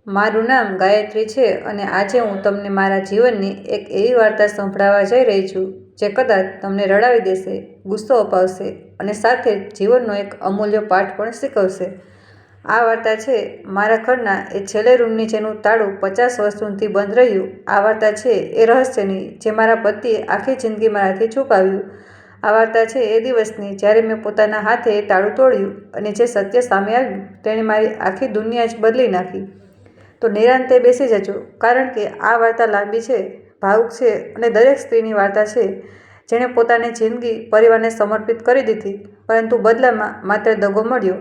મારું નામ ગાયત્રી છે અને આજે હું તમને મારા જીવનની એક એવી વાર્તા સંભળાવવા જઈ રહી છું જે કદાચ તમને રડાવી દેશે, ગુસ્સો અપાવશે અને સાથે જ જીવનનો એક અમૂલ્ય પાઠ પણ શીખવશે. આ વાર્તા છે મારા ઘરના એ છેલ્લે રૂમ નીચેનું તાળું 50 વર્ષ સુધી બંધ રહ્યું. આ વાર્તા છે એ રહસ્યની જે મારા પતિએ આખી જિંદગી મારાથી છુપાવ્યું. આ વાર્તા છે એ દિવસની જ્યારે મેં પોતાના હાથે એ તાળું તોડ્યું અને જે સત્ય સામે આવ્યું તેણે મારી આખી દુનિયા જ બદલી નાખી. તો નિરાંતે બેસી જજો, કારણ કે આ વાર્તા લાંબી છે, ભાવુક છે અને દરેક સ્ત્રીની વાર્તા છે જેણે પોતાની જિંદગી પરિવારને સમર્પિત કરી દીધી, પરંતુ બદલામાં માત્ર દગો મળ્યો.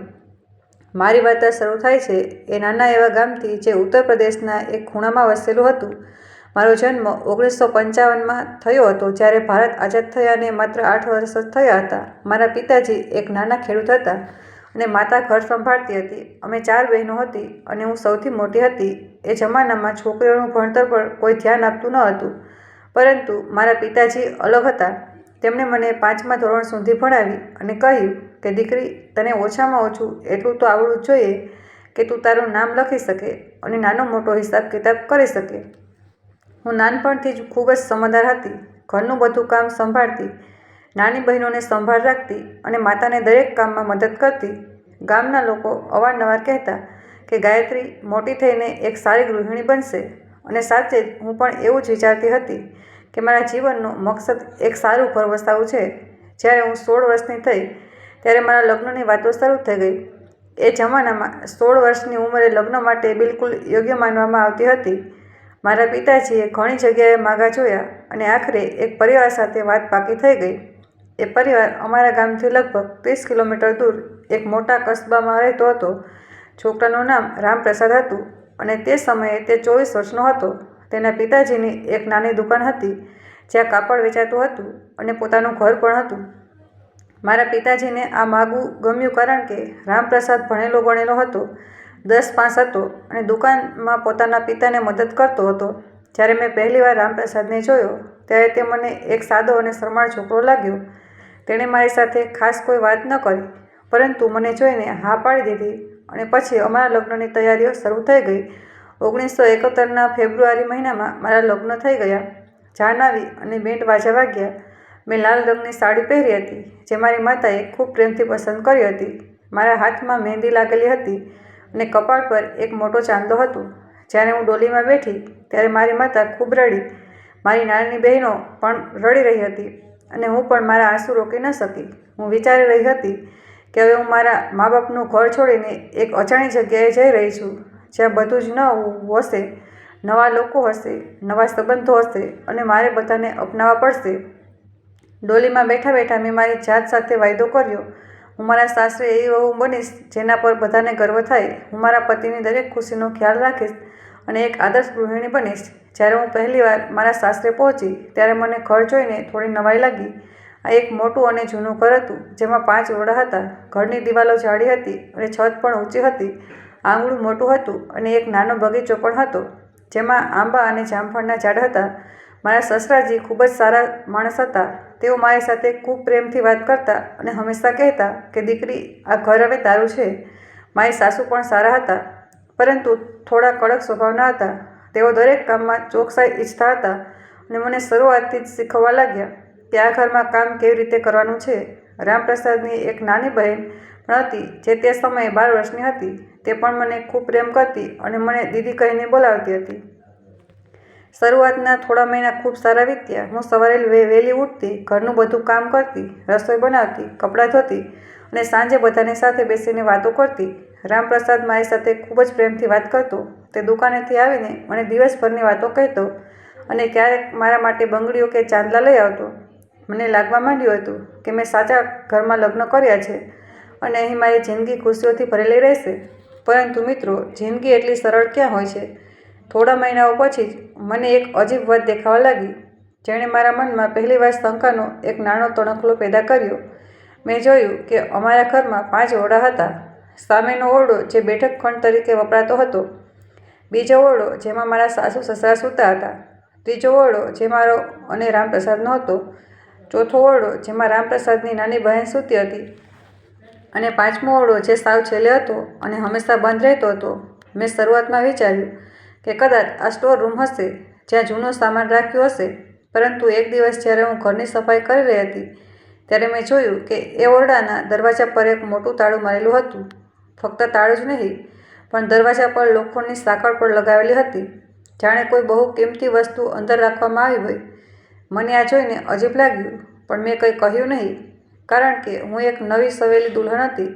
મારી વાર્તા શરૂ થાય છે એ નાના એવા ગામથી જે ઉત્તર પ્રદેશના એક ખૂણામાં વસેલું હતું. મારો જન્મ 1955માં થયો હતો, જ્યારે ભારત આઝાદ થયાને માત્ર 8 વર્ષ જ થયા હતા. મારા પિતાજી એક નાના ખેડૂત હતા અને માતા ઘર સંભાળતી હતી. અમે 4 બહેનો હતી અને હું સૌથી મોટી હતી. એ જમાનામાં છોકરીઓનું ભણતર પર કોઈ ધ્યાન આપતું ન હતું, પરંતુ મારા પિતાજી અલગ હતા. તેમણે મને 5મા ધોરણ સુધી ભણાવી અને કહ્યું કે દીકરી, તને ઓછામાં ઓછું એટલું તો આવડવું જ જોઈએ કે તું તારું નામ લખી શકે અને નાનો મોટો હિસાબ કિતાબ કરી શકે. હું નાનપણથી જ ખૂબ જ સમજદાર હતી. ઘરનું બધું કામ સંભાળતી, નાની બહેનોને સંભાળ રાખતી અને માતાને દરેક કામમાં મદદ કરતી. ગામના લોકો અવારનવાર કહેતા કે ગાયત્રી મોટી થઈને એક સારી ગૃહિણી બનશે, અને સાચે જ હું પણ એવું જ વિચારતી હતી કે મારા જીવનનો મકસદ એક સારું ઘર વસાવવું છે. જ્યારે હું 16 વર્ષની થઈ ત્યારે મારા લગ્નની વાતો શરૂ થઈ ગઈ. એ જમાનામાં 16 વર્ષની ઉંમરે લગ્ન માટે બિલકુલ યોગ્ય માનવામાં આવતી હતી. મારા પિતાજીએ ઘણી જગ્યાએ માગા જોયા અને આખરે એક પરિવાર સાથે વાત પાકી થઈ ગઈ. એ પરિવાર અમારા ગામથી લગભગ 30 કિલોમીટર દૂર એક મોટા કસ્બામાં રહેતો હતો. છોકરાનું નામ રામપ્રસાદ હતું અને તે સમયે તે 24 વર્ષનો હતો. તેના પિતાજીની એક નાની દુકાન હતી જ્યાં કાપડ વેચાતું હતું અને પોતાનું ઘર પણ હતું. મારા પિતાજીને આ માગવું ગમ્યું કારણ કે રામપ્રસાદ ભણેલો ગણેલો હતો, 10 પાસ હતો અને દુકાનમાં પોતાના પિતાને મદદ કરતો હતો. જ્યારે મેં પહેલીવાર રામપ્રસાદને જોયો ત્યારે તે મને એક સાદો અને શરમાળ છોકરો લાગ્યો. તેણે મારી સાથે ખાસ કોઈ વાત ન કરી, પરંતુ મને જોઈને હા પાડી દીધી અને પછી અમારા લગ્નની તૈયારીઓ શરૂ થઈ ગઈ. 1971ના ફેબ્રુઆરી મહિનામાં મારા લગ્ન થઈ ગયા. જાન આવી અને બેન્ડ બાજા વાગ્યા. મેં લાલ રંગની સાડી પહેરી હતી જે મારી માતાએ ખૂબ પ્રેમથી પસંદ કરી હતી. મારા હાથમાં મહેંદી લાગેલી હતી અને કપાળ પર એક મોટો ચાંદલો હતો. જ્યારે હું ડોલીમાં બેઠી ત્યારે મારી માતા ખૂબ રડી. મારી નાની બહેનો પણ રડી રહી હતી અને હું પણ મારા આંસુ રોકી ન શકી. હું વિચારી રહી હતી કે હવે હું મારા મા બાપનું ઘર છોડીને એક અજાણી જગ્યાએ જઈ રહી છું, જ્યાં બધું જ નવું હશે, નવા લોકો હશે, નવા સંબંધો હશે અને મારે બધાને અપનાવવા પડશે. ડોલીમાં બેઠા બેઠા મેં મારી જાત સાથે વાયદો કર્યો, હું મારા સાસરે એવી વહુ બનીશ જેના પર બધાને ગર્વ થાય. હું મારા પતિની દરેક ખુશીનો ખ્યાલ રાખીશ અને એક આદર્શ ગૃહિણી બનીશ. જ્યારે હું પહેલીવાર મારા સાસરે પહોંચી ત્યારે મને ઘર જોઈને થોડી નવાઈ લાગી. આ એક મોટું અને જૂનું ઘર હતું જેમાં 5 ઓરડા હતા. ઘરની દિવાલો જાડી હતી અને છત પણ ઊંચી હતી. આંગણું મોટું હતું અને એક નાનો બગીચો પણ હતો જેમાં આંબા અને જામફળના ઝાડ હતા. મારા સસરાજી ખૂબ જ સારા માણસ હતા. તેઓ મારી સાથે ખૂબ પ્રેમથી વાત કરતા અને હંમેશા કહેતા કે દીકરી, આ ઘર હવે તારું છે. મારી સાસુ પણ સારા હતા, પરંતુ થોડા કડક સ્વભાવના હતા. તેઓ દરેક કામમાં ચોકસાઈ ઈચ્છતા હતા અને મને શરૂઆતથી જ શીખવવા લાગ્યા કે આ ઘરમાં કામ કેવી રીતે કરવાનું છે. રામપ્રસાદની એક નાની બહેન પણ હતી જે તે સમયે 12 વર્ષની હતી. તે પણ મને ખૂબ પ્રેમ કરતી અને મને દીદી કહીને બોલાવતી હતી. શરૂઆતના થોડા મહિના ખૂબ સારા વીત્યા. હું સવારે વહેલી ઉઠતી, ઘરનું બધું કામ કરતી, રસોઈ બનાવતી, કપડાં ધોતી અને સાંજે બધાની સાથે બેસીને વાતો કરતી. રામપ્રસાદ મારી સાથે ખૂબ જ પ્રેમથી વાત કરતો. તે દુકાનેથી આવીને મને દિવસભરની વાતો કહેતો અને ક્યારેક મારા માટે બંગડીઓ કે ચાંદલા લઈ આવતો. મને લાગવા માંડ્યું હતું કે મેં સાચા ઘરમાં લગ્ન કર્યા છે અને અહીં મારી જિંદગી ખુશીઓથી ભરેલી રહેશે. પરંતુ મિત્રો, જિંદગી એટલી સરળ ક્યાં હોય છે? થોડા મહિનાઓ પછી જ મને એક અજીબ વાત દેખાવા લાગી, જેણે મારા મનમાં પહેલીવાર શંકાનો એક નાનો તણખલો પેદા કર્યો. મેં જોયું કે અમારા ઘરમાં 5 ઓરડા હતા. સામેનો ઓરડો જે બેઠક ખંડ તરીકે વપરાતો હતો, બીજો ઓરડો જેમાં મારા સાસુ સસરા સૂતા હતા, ત્રીજો ઓરડો જે મારો અને રામપ્રસાદનો હતો, ચોથો ઓરડો જેમાં રામપ્રસાદની નાની બહેન સૂતી હતી અને 5મો ઓરડો જે સાવ છેલ્લે હતો અને હંમેશા બંધ રહેતો હતો. મેં શરૂઆતમાં વિચાર્યું કે કદાચ આ સ્ટોર રૂમ હશે જ્યાં જૂનો સામાન રાખ્યો હશે, પરંતુ એક દિવસ જ્યારે હું ઘરની સફાઈ કરી રહી હતી ત્યારે મેં જોયું કે એ ઓરડાના દરવાજા પર એક મોટું તાળું મારેલું હતું. ફક્ત તાળું જ નહીં, પણ દરવાજા પર લોખંડની સાંકળ પણ લગાવેલી હતી, જાણે કોઈ બહુ કિંમતી વસ્તુ અંદર રાખવામાં આવી હોય. મને આ જોઈને અજીબ લાગ્યું, પણ મેં કંઈ કહ્યું નહીં, કારણ કે હું એક નવી સવેલી દુલ્હન હતી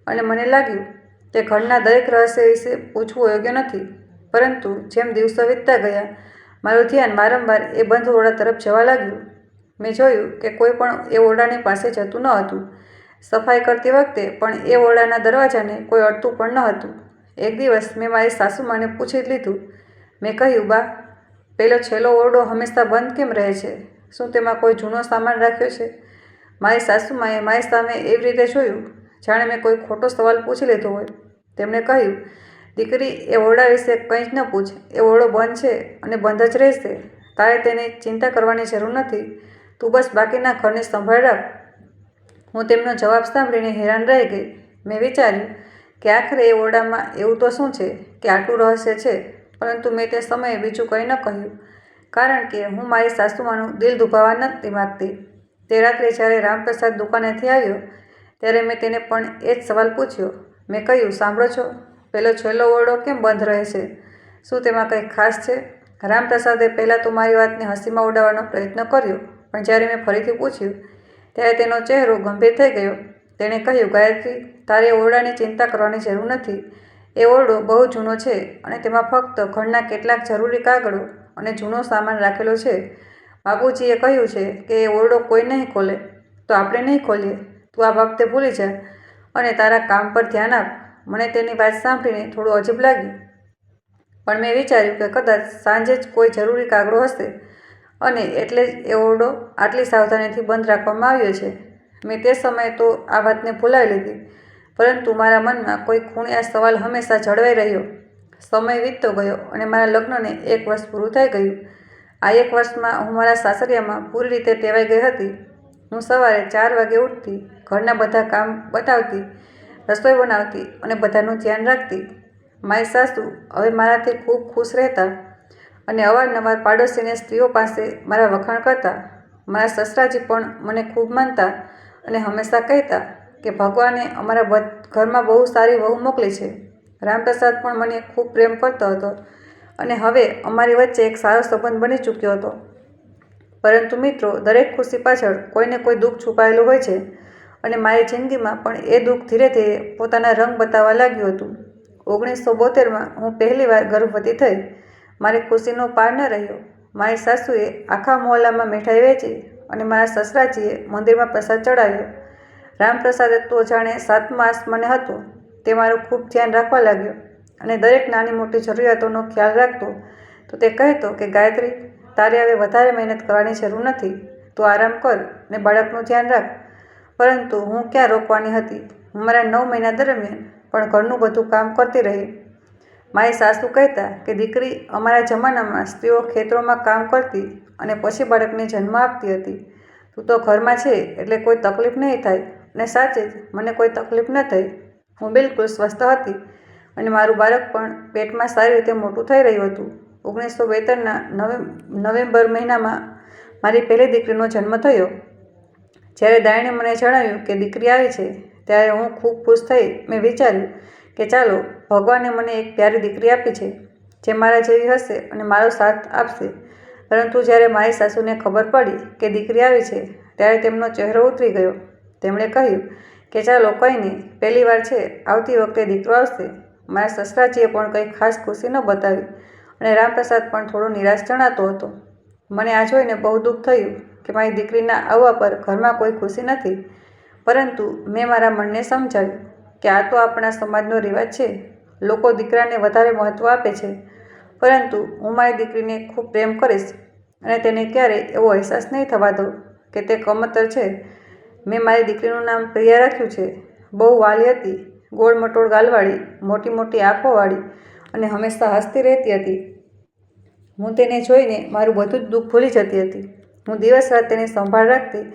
અને મને લાગ્યું કે ઘરના દરેક રહસ્ય વિશે પૂછવું યોગ્ય નથી. પરંતુ જેમ દિવસો વીતતા ગયા, મારું ધ્યાન વારંવાર એ બંધ ઓરડા તરફ જવા લાગ્યું. મેં જોયું કે કોઈ પણ એ ઓરડાની પાસે જતું ન હતું. સફાઈ કરતી વખતે પણ એ ઓરડાના દરવાજાને કોઈ અડતું પણ ન હતું. એક દિવસ મેં મારી સાસુમાને પૂછી લીધું. મેં કહ્યું, બા, પેલો છેલ્લો ઓરડો હંમેશા બંધ કેમ રહે છે? શું તેમાં કોઈ જૂનો સામાન રાખ્યો છે? મારી સાસુમાએ મારી સામે એવી રીતે જોયું જાણે મેં કોઈ ખોટો સવાલ પૂછી લીધો હોય. તેમણે કહ્યું, દીકરી, એ ઓરડા વિશે કંઈ જ ન પૂછ. એ ઓરડો બંધ છે અને બંધ જ રહેશે. તારે તેની ચિંતા કરવાની જરૂર નથી. તું બસ બાકીના ઘરની સંભાળ રાખ. હું તેમનો જવાબ સાંભળીને હેરાન રહી ગઈ. મેં વિચાર્યું કે આખરે એ ઓરડામાં એવું તો શું છે કે આટલું રહસ્ય છે, પરંતુ મેં તે સમયે બીજું કંઈ ન કહ્યું, કારણ કે હું મારી સાસુમાનું દિલ દુભાવવા નથી માગતી. તે રાત્રે જ્યારે રામપ્રસાદ દુકાનેથી આવ્યો ત્યારે મેં તેને પણ એ જ સવાલ પૂછ્યો. મેં કહ્યું, સાંભળો છો, પેલો છેલ્લો ઓરડો કેમ બંધ રહે છે? શું તેમાં કંઈ ખાસ છે? રામપ્રસાદે પહેલાં તો મારી વાતને હસીમાં ઉડાવવાનો પ્રયત્ન કર્યો, પણ જ્યારે મેં ફરીથી પૂછ્યું ત્યારે તેનો ચહેરો ગંભીર થઈ ગયો. તેણે કહ્યું, ગાયત્રી, તારે ઓરડાની ચિંતા કરવાની જરૂર નથી. એ ઓરડો બહુ જૂનો છે અને તેમાં ફક્ત ઘરના કેટલાક જરૂરી કાગળો અને જૂનો સામાન રાખેલો છે. બાપુજીએ કહ્યું છે કે એ ઓરડો કોઈ નહીં ખોલે, તો આપણે નહીં ખોલીએ. તું આ બાબતે ભૂલી જા અને તારા કામ પર ધ્યાન આપ. મને તેની વાત સાંભળીને થોડું અજીબ લાગ્યું, પણ મેં વિચાર્યું કે કદાચ સાંજે જ કોઈ જરૂરી કાગળો હશે અને એટલે જ એ ઓરડો આટલી સાવધાનીથી બંધ રાખવામાં આવ્યો છે. મેં તે સમયે તો આ વાતને ભૂલાવી લીધી, પરંતુ મારા મનમાં કોઈ ખૂણે આ સવાલ હંમેશા જળવાઈ રહ્યો. સમય વીતતો ગયો અને મારા લગ્નને 1 વર્ષ પૂરું થઈ ગયું. આ 1 વર્ષમાં હું મારા સાસરિયામાં પૂરી રીતે ટેવાઈ ગઈ હતી. હું સવારે 4 વાગે ઉઠતી, ઘરના બધા કામ બતાવતી, રસોઈ બનાવતી અને બધાનું ધ્યાન રાખતી. મારી સાસુ હવે મારાથી ખૂબ ખુશ રહેતા અને અવારનવાર પાડોશીને સ્ત્રીઓ પાસે મારા વખાણ કરતા. મારા સસરાજી પણ મને ખૂબ માનતા અને હંમેશા કહેતા કે ભગવાને અમારા ઘરમાં બહુ સારી વહુ મોકલી છે. રામપ્રસાદ પણ મને ખૂબ પ્રેમ કરતો હતો અને હવે અમારી વચ્ચે એક સારો સંબંધ બની ચૂક્યો હતો. પરંતુ મિત્રો, દરેક ખુશી પાછળ કોઈને કોઈ દુઃખ છુપાયેલું હોય છે અને મારી જિંદગીમાં પણ એ દુઃખ ધીરે ધીરે પોતાના રંગ બતાવવા લાગ્યું હતું. 1972માં હું પહેલીવાર ગર્ભવતી થઈ. મારી ખુશીનો પાર ન રહ્યો. મારી સાસુએ આખા મહોલ્લામાં મીઠાઈ વેચી અને મારા સસરાજીએ મંદિરમાં પ્રસાદ ચડાવ્યો. રામપ્રસાદે તો જાણે 7મા આસમાને હતો. તે મારું ખૂબ ધ્યાન રાખવા લાગ્યો અને દરેક નાની મોટી જરૂરિયાતોનો ખ્યાલ રાખતો. તો તે કહેતો કે ગાયત્રી, તારે હવે વધારે મહેનત કરવાની જરૂર નથી. તું આરામ કર ને બાળકનું ધ્યાન રાખ. પરંતુ હું ક્યાં રોકવાની હતી. હું મારા 9 મહિના દરમિયાન પણ ઘરનું બધું કામ કરતી રહી. મારી સાસુ કહેતા કે દીકરી, અમારા જમાનામાં સ્ત્રીઓ ખેતરોમાં કામ કરતી અને પછી બાળકને જન્મ આપતી હતી. તું તો ઘરમાં છે એટલે કોઈ તકલીફ નહીં થાય. અને સાચે જ મને કોઈ તકલીફ ન થઈ. હું બિલકુલ સ્વસ્થ હતી અને મારું બાળક પણ પેટમાં સારી રીતે મોટું થઈ રહ્યું હતું. 1972ના નવેમ્બર મહિનામાં મારી પહેલી દીકરીનો જન્મ થયો. જ્યારે દાયણે મને જણાવ્યું કે દીકરી આવી છે ત્યારે હું ખૂબ ખુશ થઈ. મેં વિચાર્યું કે ચાલો, ભગવાને મને એક પ્યારી દીકરી આપી છે જે મારા જેવી હશે અને મારો સાથ આપશે. પરંતુ જ્યારે મારી સાસુને ખબર પડી કે દીકરી આવી છે ત્યારે તેમનો ચહેરો ઉતરી ગયો. તેમણે કહ્યું કે ચાલો, કંઈ નહીં, પહેલી વાર છે, આવતી વખતે દીકરો આવશે. મારા સસરાજીએ પણ કંઈ ખાસ ખુશી ન બતાવી અને રામપ્રસાદ પણ થોડો નિરાશ જણાતો હતો. મને આ જોઈને બહુ દુઃખ થયું કે મારી દીકરીના આવવા પર ઘરમાં કોઈ ખુશી નથી. પરંતુ મેં મારા મનને સમજાવ્યું કે આ તો આપણા સમાજનો રિવાજ છે. લોકો દીકરાને વધારે મહત્ત્વ આપે છે, પરંતુ હું મારી દીકરીને ખૂબ પ્રેમ કરીશ અને તેને ક્યારેય એવો અહેસાસ નહીં થવા દઉં કે તે કમતર છે. મેં મારી દીકરીનું નામ પ્રિયા રાખ્યું છે. બહુ વાલી હતી, ગોળ મટોળ ગાલવાળી, મોટી મોટી આંખોવાળી અને હંમેશા હસતી રહેતી હતી. હું તેને જોઈને મારું બધું જ દુઃખ ભૂલી જતી હતી. હું દિવસ રાત તેની સંભાળ રાખતી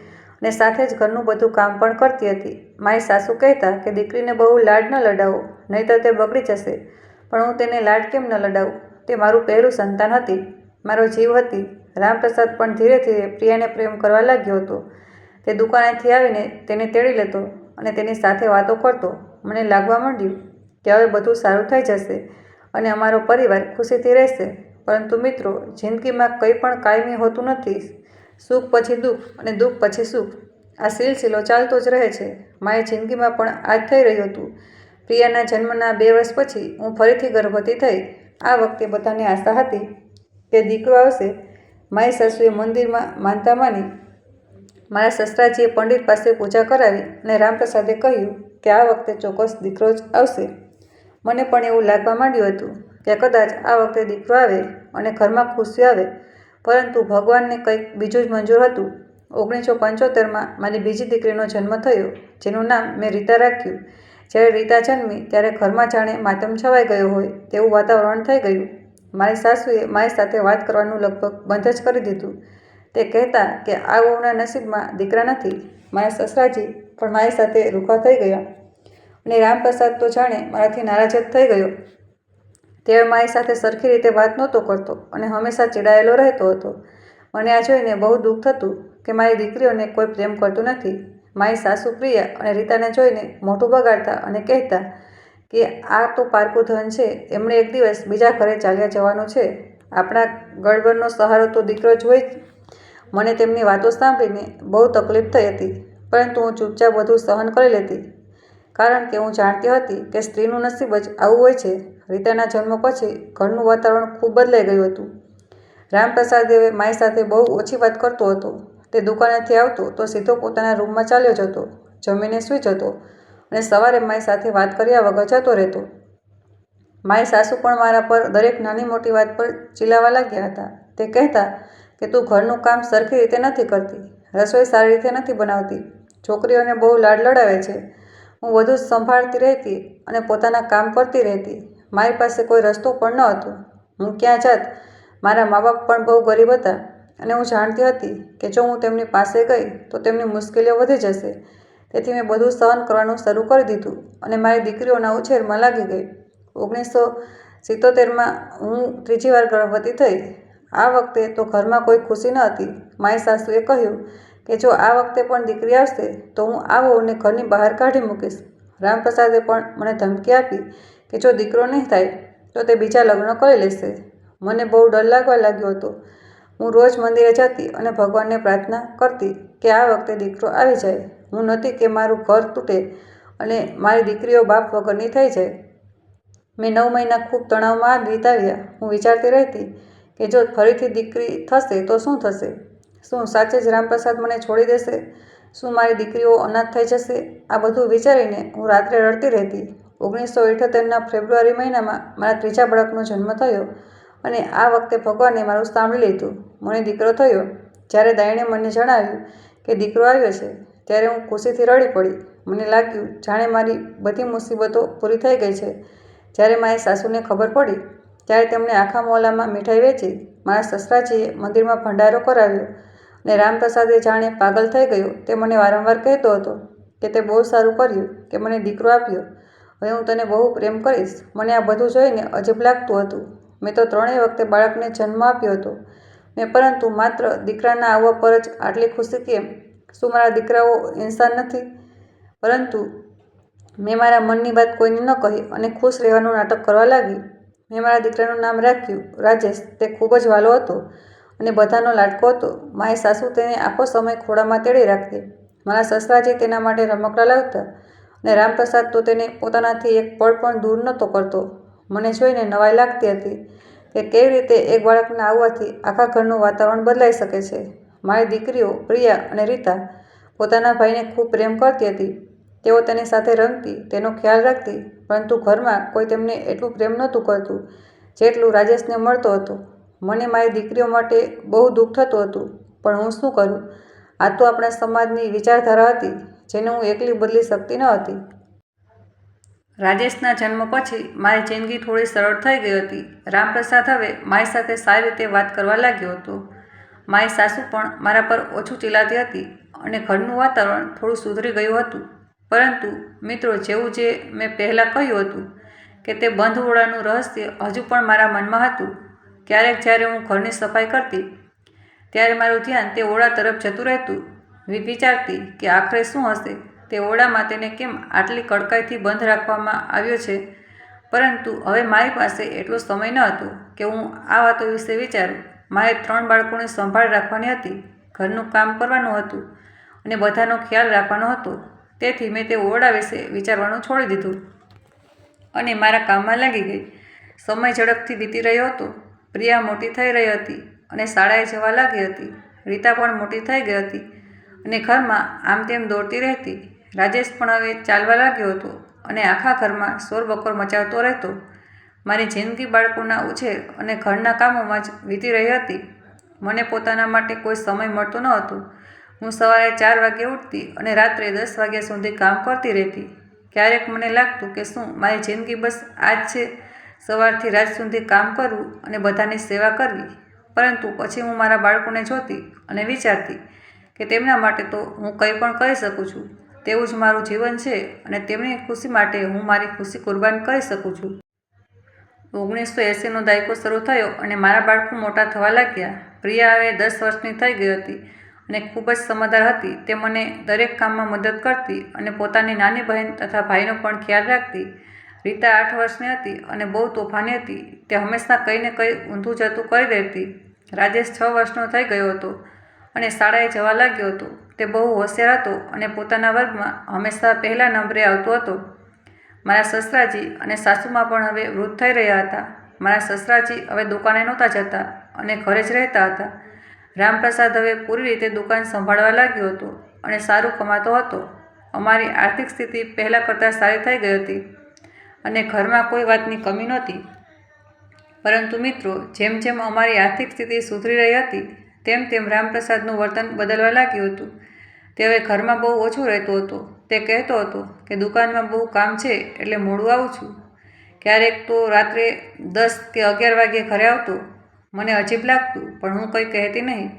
અને સાથે જ ઘરનું બધું કામ પણ કરતી હતી. મારી સાસુ કહેતા કે દીકરીને બહુ લાડ ન લડાવો, નહીંતર તે બગડી જશે. પણ હું તેને લાડ કેમ ન લડાવું? તે મારું પહેલું સંતાન હતી, મારો જીવ હતી. રામપ્રસાદ પણ ધીરે ધીરે પ્રિયાને પ્રેમ કરવા લાગ્યો હતો. તે દુકાનેથી આવીને તેને તેડી લેતો અને તેની સાથે વાતો કરતો. મને લાગવા માંડ્યું કે હવે બધું સારું થઈ જશે અને અમારો પરિવાર ખુશીથી રહેશે. પરંતુ મિત્રો, જિંદગીમાં કંઈ પણ કાયમી હોતું નથી. સુખ પછી દુઃખ અને દુઃખ પછી સુખ, આ સિલસિલો ચાલતો જ રહે છે. મારી જિંદગીમાં પણ આ જ થઈ રહ્યું હતું. પ્રિયાના જન્મના 2 વર્ષ પછી હું ફરીથી ગર્ભવતી થઈ. આ વખતે બધાને આશા હતી કે દીકરો આવશે. મારી સાસુએ મંદિરમાં માનતા માની. મારા સસરાજીએ પંડિત પાસે પૂજા કરાવી અને રામપ્રસાદે કહ્યું કે આ વખતે ચોક્કસ દીકરો જ આવશે. મને પણ એવું લાગવા માંડ્યું હતું કે કદાચ આ વખતે દીકરો આવે અને ઘરમાં ખુશી આવે. પરંતુ ભગવાનને કંઈક બીજું જ મંજૂર હતું. 1975માં મારી બીજી દીકરીનો જન્મ થયો, જેનું નામ મેં રીતા રાખ્યું. જ્યારે રીતા જન્મી ત્યારે ઘરમાં જાણે માતમ છવાઈ ગયો હોય તેવું વાતાવરણ થઈ ગયું. મારી સાસુએ મારી સાથે વાત કરવાનું લગભગ બંધ જ કરી દીધું. તે કહેતા કે આ વહુના નસીબમાં દીકરા નથી. મારા સસરાજી પણ મારી સાથે રૂખા થઈ ગયા અને રામપ્રસાદ તો જાણે મારાથી નારાજ જ થઈ ગયો. તે મારી સાથે સરખી રીતે વાત નહોતો કરતો અને હંમેશા ચીડાયેલો રહેતો હતો. મને આ જોઈને બહુ દુઃખ થતું કે મારી દીકરીઓને કોઈ પ્રેમ કરતું નથી. મારી સાસુ પ્રિયા અને રીતાને જોઈને મોઢું બગાડતા અને કહેતા કે આ તો પારકું ધન છે, એમણે એક દિવસ બીજા ઘરે ચાલ્યા જવાનું છે. આપણા ગડબડનો સહારો તો દીકરો જ હોય. મને તેમની વાતો સાંભળીને બહુ તકલીફ થઈ હતી, પરંતુ હું ચૂપચાપ બધું સહન કરી લેતી, કારણ કે હું જાણતી હતી કે સ્ત્રીનું નસીબ જ આવું હોય છે. રીતાના જન્મ પછી ઘરનું વાતાવરણ ખૂબ બદલાઈ ગયું હતું. રામપ્રસાદ હવે મારી સાથે બહુ ઓછી વાત કરતો હતો. તે દુકાનેથી આવતો તો સીધો પોતાના રૂમમાં ચાલ્યો જતો, જમીને સૂઈ જતો અને સવારે મારી સાથે વાત કર્યા વગર જતો રહેતો. મારી સાસુ પણ મારા પર દરેક નાની મોટી વાત પર ચિલ્લાવા લાગ્યા હતા. તે કહેતા કે તું ઘરનું કામ સરખી રીતે નથી કરતી, રસોઈ સારી રીતે નથી બનાવતી, છોકરીઓને બહુ લાડ લડાવે છે. હું બધું જ સંભાળતી રહેતી અને પોતાના કામ કરતી રહેતી. મારી પાસે કોઈ રસ્તો પણ ન હતો. હું ક્યાં જાત? મારા મા બાપ પણ બહુ ગરીબ હતા અને હું જાણતી હતી કે જો હું તેમની પાસે ગઈ તો તેમની મુશ્કેલીઓ વધી જશે. તેથી મેં બધું સહન કરવાનું શરૂ કરી દીધું અને મારી દીકરીઓના ઉછેરમાં લાગી ગઈ. 1977માં હું 3જી વાર ગર્ભવતી થઈ. આ વખતે તો ઘરમાં કોઈ ખુશી ન હતી. મારી સાસુએ કહ્યું કે જો આ વખતે પણ દીકરી આવશે તો હું આ વહુને ઘરની બહાર કાઢી મૂકીશ. રામપ્રસાદે પણ મને ધમકી આપી કે જો દીકરો નહીં થાય તો તે બીજા લગ્ન કરી લેશે. મને બહુ ડર લાગવા લાગ્યો હતો. હું રોજ મંદિરે જતી અને ભગવાનને પ્રાર્થના કરતી કે આ વખતે દીકરો આવી જાય. હું નહોતી કે મારું ઘર તૂટે અને મારી દીકરીઓ બાપ વગરની થઈ જાય. મેં 9 મહિના ખૂબ તણાવમાં વિતાવ્યા. હું વિચારતી રહેતી કે જો ફરીથી દીકરી થશે તો શું થશે? શું સાચે જ રામપ્રસાદ મને છોડી દેશે? શું મારી દીકરીઓ અનાથ થઈ જશે? આ બધું વિચારીને હું રાત્રે રડતી રહેતી. 1978ના ફેબ્રુઆરી મહિનામાં મારા 3જા બાળકનો જન્મ થયો અને આ વખતે ભગવાને મારું સાંભળી લીધું. મને દીકરો થયો. જ્યારે દાઈણે મને જણાવ્યું કે દીકરો આવ્યો છે ત્યારે હું ખુશીથી રડી પડી. મને લાગ્યું જાણે મારી બધી મુસીબતો પૂરી થઈ ગઈ છે. જ્યારે મારી સાસુને ખબર પડી ત્યારે તેમણે આખા મોહલ્લામાં મીઠાઈ વેચી. મારા સસરાજીએ મંદિરમાં ભંડારો કરાવ્યો અને રામપ્રસાદે જાણે પાગલ થઈ ગયો તે મને વારંવાર કહેતો હતો કે તે બહુ સારું કર્યું કે મને દીકરો આપ્યો. હવે હું તને બહુ પ્રેમ કરીશ. મને આ બધું જોઈને અજબ લાગતું હતું. મેં તો 3ય વખતે બાળકને જન્મ આપ્યો હતો પરંતુ માત્ર દીકરાના આવવા પર જ આટલી ખુશી કેમ? શું મારા દીકરાઓ ઇન્સાન નથી? પરંતુ મેં મારા મનની વાત કોઈને ન કહી અને ખુશ રહેવાનું નાટક કરવા લાગી. મેં મારા દીકરાનું નામ રાખ્યું રાજેશ. તે ખૂબ જ વાલો હતો અને બધાનો લાડકો હતો. મારી સાસુ તેને આખો સમય ખોળામાં તેડી રાખતી. મારા સસરાજી તેના માટે રમકડાં લાવતા અને રામપ્રસાદ તો તેને પોતાનાથી એક પળ પણ દૂર નહોતો કરતો. મને જોઈને નવાઈ લાગતી હતી કે કેવી રીતે એક બાળકના આવવાથી આખા ઘરનું વાતાવરણ બદલાઈ શકે છે. મારી દીકરીઓ પ્રિયા અને રીતા પોતાના ભાઈને ખૂબ પ્રેમ કરતી હતી. તેઓ તેની સાથે રમતી, તેનો ખ્યાલ રાખતી, પરંતુ ઘરમાં કોઈ તેમને એટલું પ્રેમ નહોતું કરતું જેટલું રાજેશને મળતો હતો. મને મારી દીકરીઓ માટે બહુ દુઃખ થતું હતું, પણ હું શું કરું? આ તો આપણા સમાજની વિચારધારા હતી જેને હું એકલી બદલી શકતી ન હતી. રાજેશના જન્મ પછી મારી જિંદગી થોડી સરળ થઈ ગઈ હતી. રામપ્રસાદ હવે મારી સાથે સારી રીતે વાત કરવા લાગ્યો હતો. મારી સાસુ પણ મારા પર ઓછું ચિલ્લાતી હતી અને ઘરનું વાતાવરણ થોડું સુધરી ગયું હતું. પરંતુ મિત્રો, જેવું જે મેં પહેલાં કહ્યું હતું કે તે બંધ ઓરડાનું રહસ્ય હજુ પણ મારા મનમાં હતું. ક્યારેક જ્યારે હું ઘરની સફાઈ કરતી ત્યારે મારું ધ્યાન તે ઓરડા તરફ જતું રહેતું. વિચારતી કે આખરે શું હશે તે ઓરડામાં, તેને કેમ આટલી કડકાઈથી બંધ રાખવામાં આવ્યો છે. પરંતુ હવે મારી પાસે એટલો સમય ન હતો કે હું આ વાતો વિશે વિચારું. મારે 3 બાળકોની સંભાળ રાખવાની હતી, ઘરનું કામ કરવાનું હતું અને બધાનો ખ્યાલ રાખવાનો હતો. તેથી મેં તે ઓરડા વિશે વિચારવાનું છોડી દીધું અને મારા કામમાં લાગી ગઈ. સમય ઝડપથી વીતી રહ્યો હતો. પ્રિયા મોટી થઈ રહી હતી અને શાળાએ જવા લાગી હતી. રીતા પણ મોટી થઈ ગઈ હતી અને ઘરમાં આમ તેમ દોડતી રહેતી. રાજેશ પણ હવે ચાલવા લાગ્યો હતો અને આખા ઘરમાં શોરબકોર મચાવતો રહેતો. મારી જિંદગી બાળકોના ઉછેર અને ઘરના કામોમાં જ વીતી રહી હતી. મને પોતાના માટે કોઈ સમય મળતો ન હતો. હું સવારે 4 વાગે ઉઠતી અને રાત્રે 10 વાગ્યા સુધી કામ કરતી રહેતી. ક્યારેક મને લાગતું કે શું મારી જિંદગી બસ આ જ છે, સવારથી રાત સુધી કામ કરવું અને બધાની સેવા કરવી. પરંતુ પછી હું મારા બાળકોને જોતી અને વિચારતી કે તેમના માટે તો હું કંઈ પણ કરી શકું છું. તેવું જ મારું જીવન છે અને તેમની ખુશી માટે હું મારી ખુશી કુરબાન કરી શકું છું. 1980નો દાયકો શરૂ થયો અને મારા બાળકો મોટા થવા લાગ્યા. પ્રિયા હવે 10 વર્ષની થઈ ગઈ હતી અને ખૂબ જ સમજદાર હતી. તે મને દરેક કામમાં મદદ કરતી અને પોતાની નાની બહેન તથા ભાઈનો પણ ખ્યાલ રાખતી. રીતા 8 વર્ષની હતી અને બહુ તોફાની હતી. તે હંમેશા કંઈ ને કંઈ ઊંધું જતું કરી દેતી. રાજેશ 6 વર્ષનો થઈ ગયો હતો અને શાળાએ જવા લાગ્યો હતો. તે બહુ હોશિયાર હતો અને પોતાના વર્ગમાં હંમેશા પહેલા નંબરે આવતો હતો. મારા સસરાજી અને સાસુમાં પણ હવે વૃદ્ધ થઈ રહ્યા હતા. મારા સસરાજી હવે દુકાને નહોતા જતા અને ઘરે જ રહેતા હતા. રામપ્રસાદ હવે પૂરી રીતે દુકાન સંભાળવા લાગ્યો હતો અને સારું કમાતો હતો. અમારી આર્થિક સ્થિતિ પહેલાં કરતાં સારી થઈ ગઈ હતી અને ઘરમાં કોઈ વાતની કમી નહોતી. પરંતુ મિત્રો, જેમ જેમ અમારી આર્થિક સ્થિતિ સુધરી રહી હતી તેમ તેમ રામપ્રસાદનું વર્તન બદલવા લાગ્યું હતું. તે હવે ઘરમાં બહુ ઓછો રહેતો હતો. તે કહેતો હતો કે દુકાનમાં બહુ કામ છે એટલે મોડું આવું છું. ક્યારેક તો રાત્રે 10 કે 11 વાગ્યે ઘરે આવતો. મને અજીબ લાગતું પણ હું કંઈ કહેતી નહીં,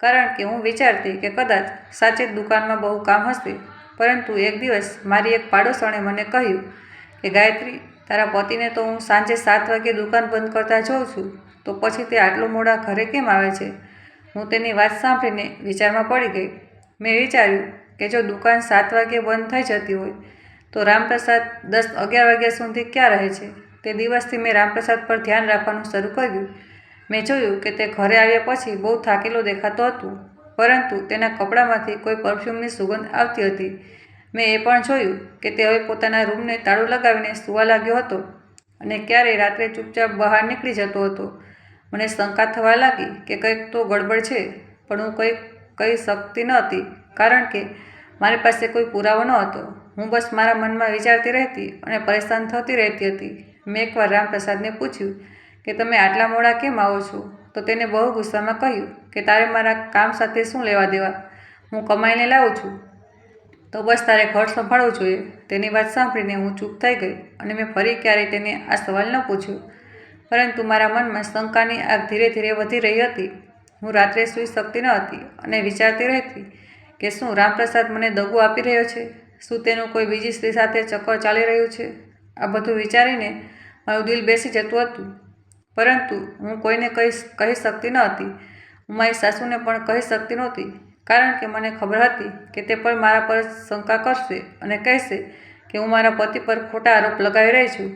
કારણ કે હું વિચારતી કે કદાચ સાચે જ દુકાનમાં બહુ કામ હશે. પરંતુ એક દિવસ મારી એક પાડોશણે મને કહ્યું કે ગાયત્રી, તારા પતિને તો હું સાંજે 7 વાગ્યે દુકાન બંધ કરતા જોઉં છું, તો પછી તે આટલો મોડા ઘરે કેમ આવે છે? હું તેની વાત સાંભળીને વિચારમાં પડી ગઈ. મેં વિચાર્યું કે જો દુકાન 7 વાગ્યે બંધ થઈ જતી હોય તો રામપ્રસાદ 10-11 વાગ્યા સુધી ક્યાં રહે છે? તે દિવસથી મેં રામપ્રસાદ પર ધ્યાન રાખવાનું શરૂ કર્યું. મેં જોયું કે તે ઘરે આવ્યા પછી બહુ થાકેલો દેખાતો હતો, પરંતુ તેના કપડામાંથી કોઈ પરફ્યુમની સુગંધ આવતી હતી. મેં એ પણ જોયું કે તે હવે પોતાના રૂમને તાળું લગાવીને સૂવા લાગ્યો હતો અને ક્યારેય રાત્રે ચૂપચાપ બહાર નીકળી જતો હતો. મને શંકા થવા લાગી કે કંઈક તો ગડબડ છે, પણ હું કંઈ કહી શકતી ન હતી કારણ કે મારી પાસે કોઈ પુરાવો ન હતો. હું બસ મારા મનમાં વિચારતી રહેતી અને પરેશાન થતી રહેતી હતી. મેં એકવાર રામપ્રસાદને પૂછ્યું કે તમે આટલા મોડા કેમ આવો છો? તો તેને બહુ ગુસ્સામાં કહ્યું કે તારે મારા કામ સાથે શું લેવા દેવા? હું કમાઈને લાવું છું તો બસ તારે ઘર સંભાળવું જોઈએ. તેની વાત સાંભળીને હું ચૂપ થઈ ગઈ અને મેં ફરી ક્યારેય તેને આ સવાલ ન પૂછ્યો. પરંતુ મારા મનમાં શંકાની આગ ધીરે ધીરે વધી રહી હતી. હું રાત્રે સૂઈ શકતી ન હતી અને વિચારતી રહેતી કે શું રામપ્રસાદ મને દગો આપી રહ્યો છે? શું તેનું કોઈ બીજી સ્ત્રી સાથે ચક્કર ચાલી રહ્યું છે? આ બધું વિચારીને મારું દિલ બેસી જતું હતું. પરંતુ હું કોઈને કહી શકતી ન હતી. હું મારી સાસુને પણ કહી શકતી નહોતી, કારણ કે મને ખબર હતી કે તે પણ મારા પર શંકા કરશે અને કહેશે કે હું મારા પતિ પર ખોટા આરોપ લગાવી રહી છું.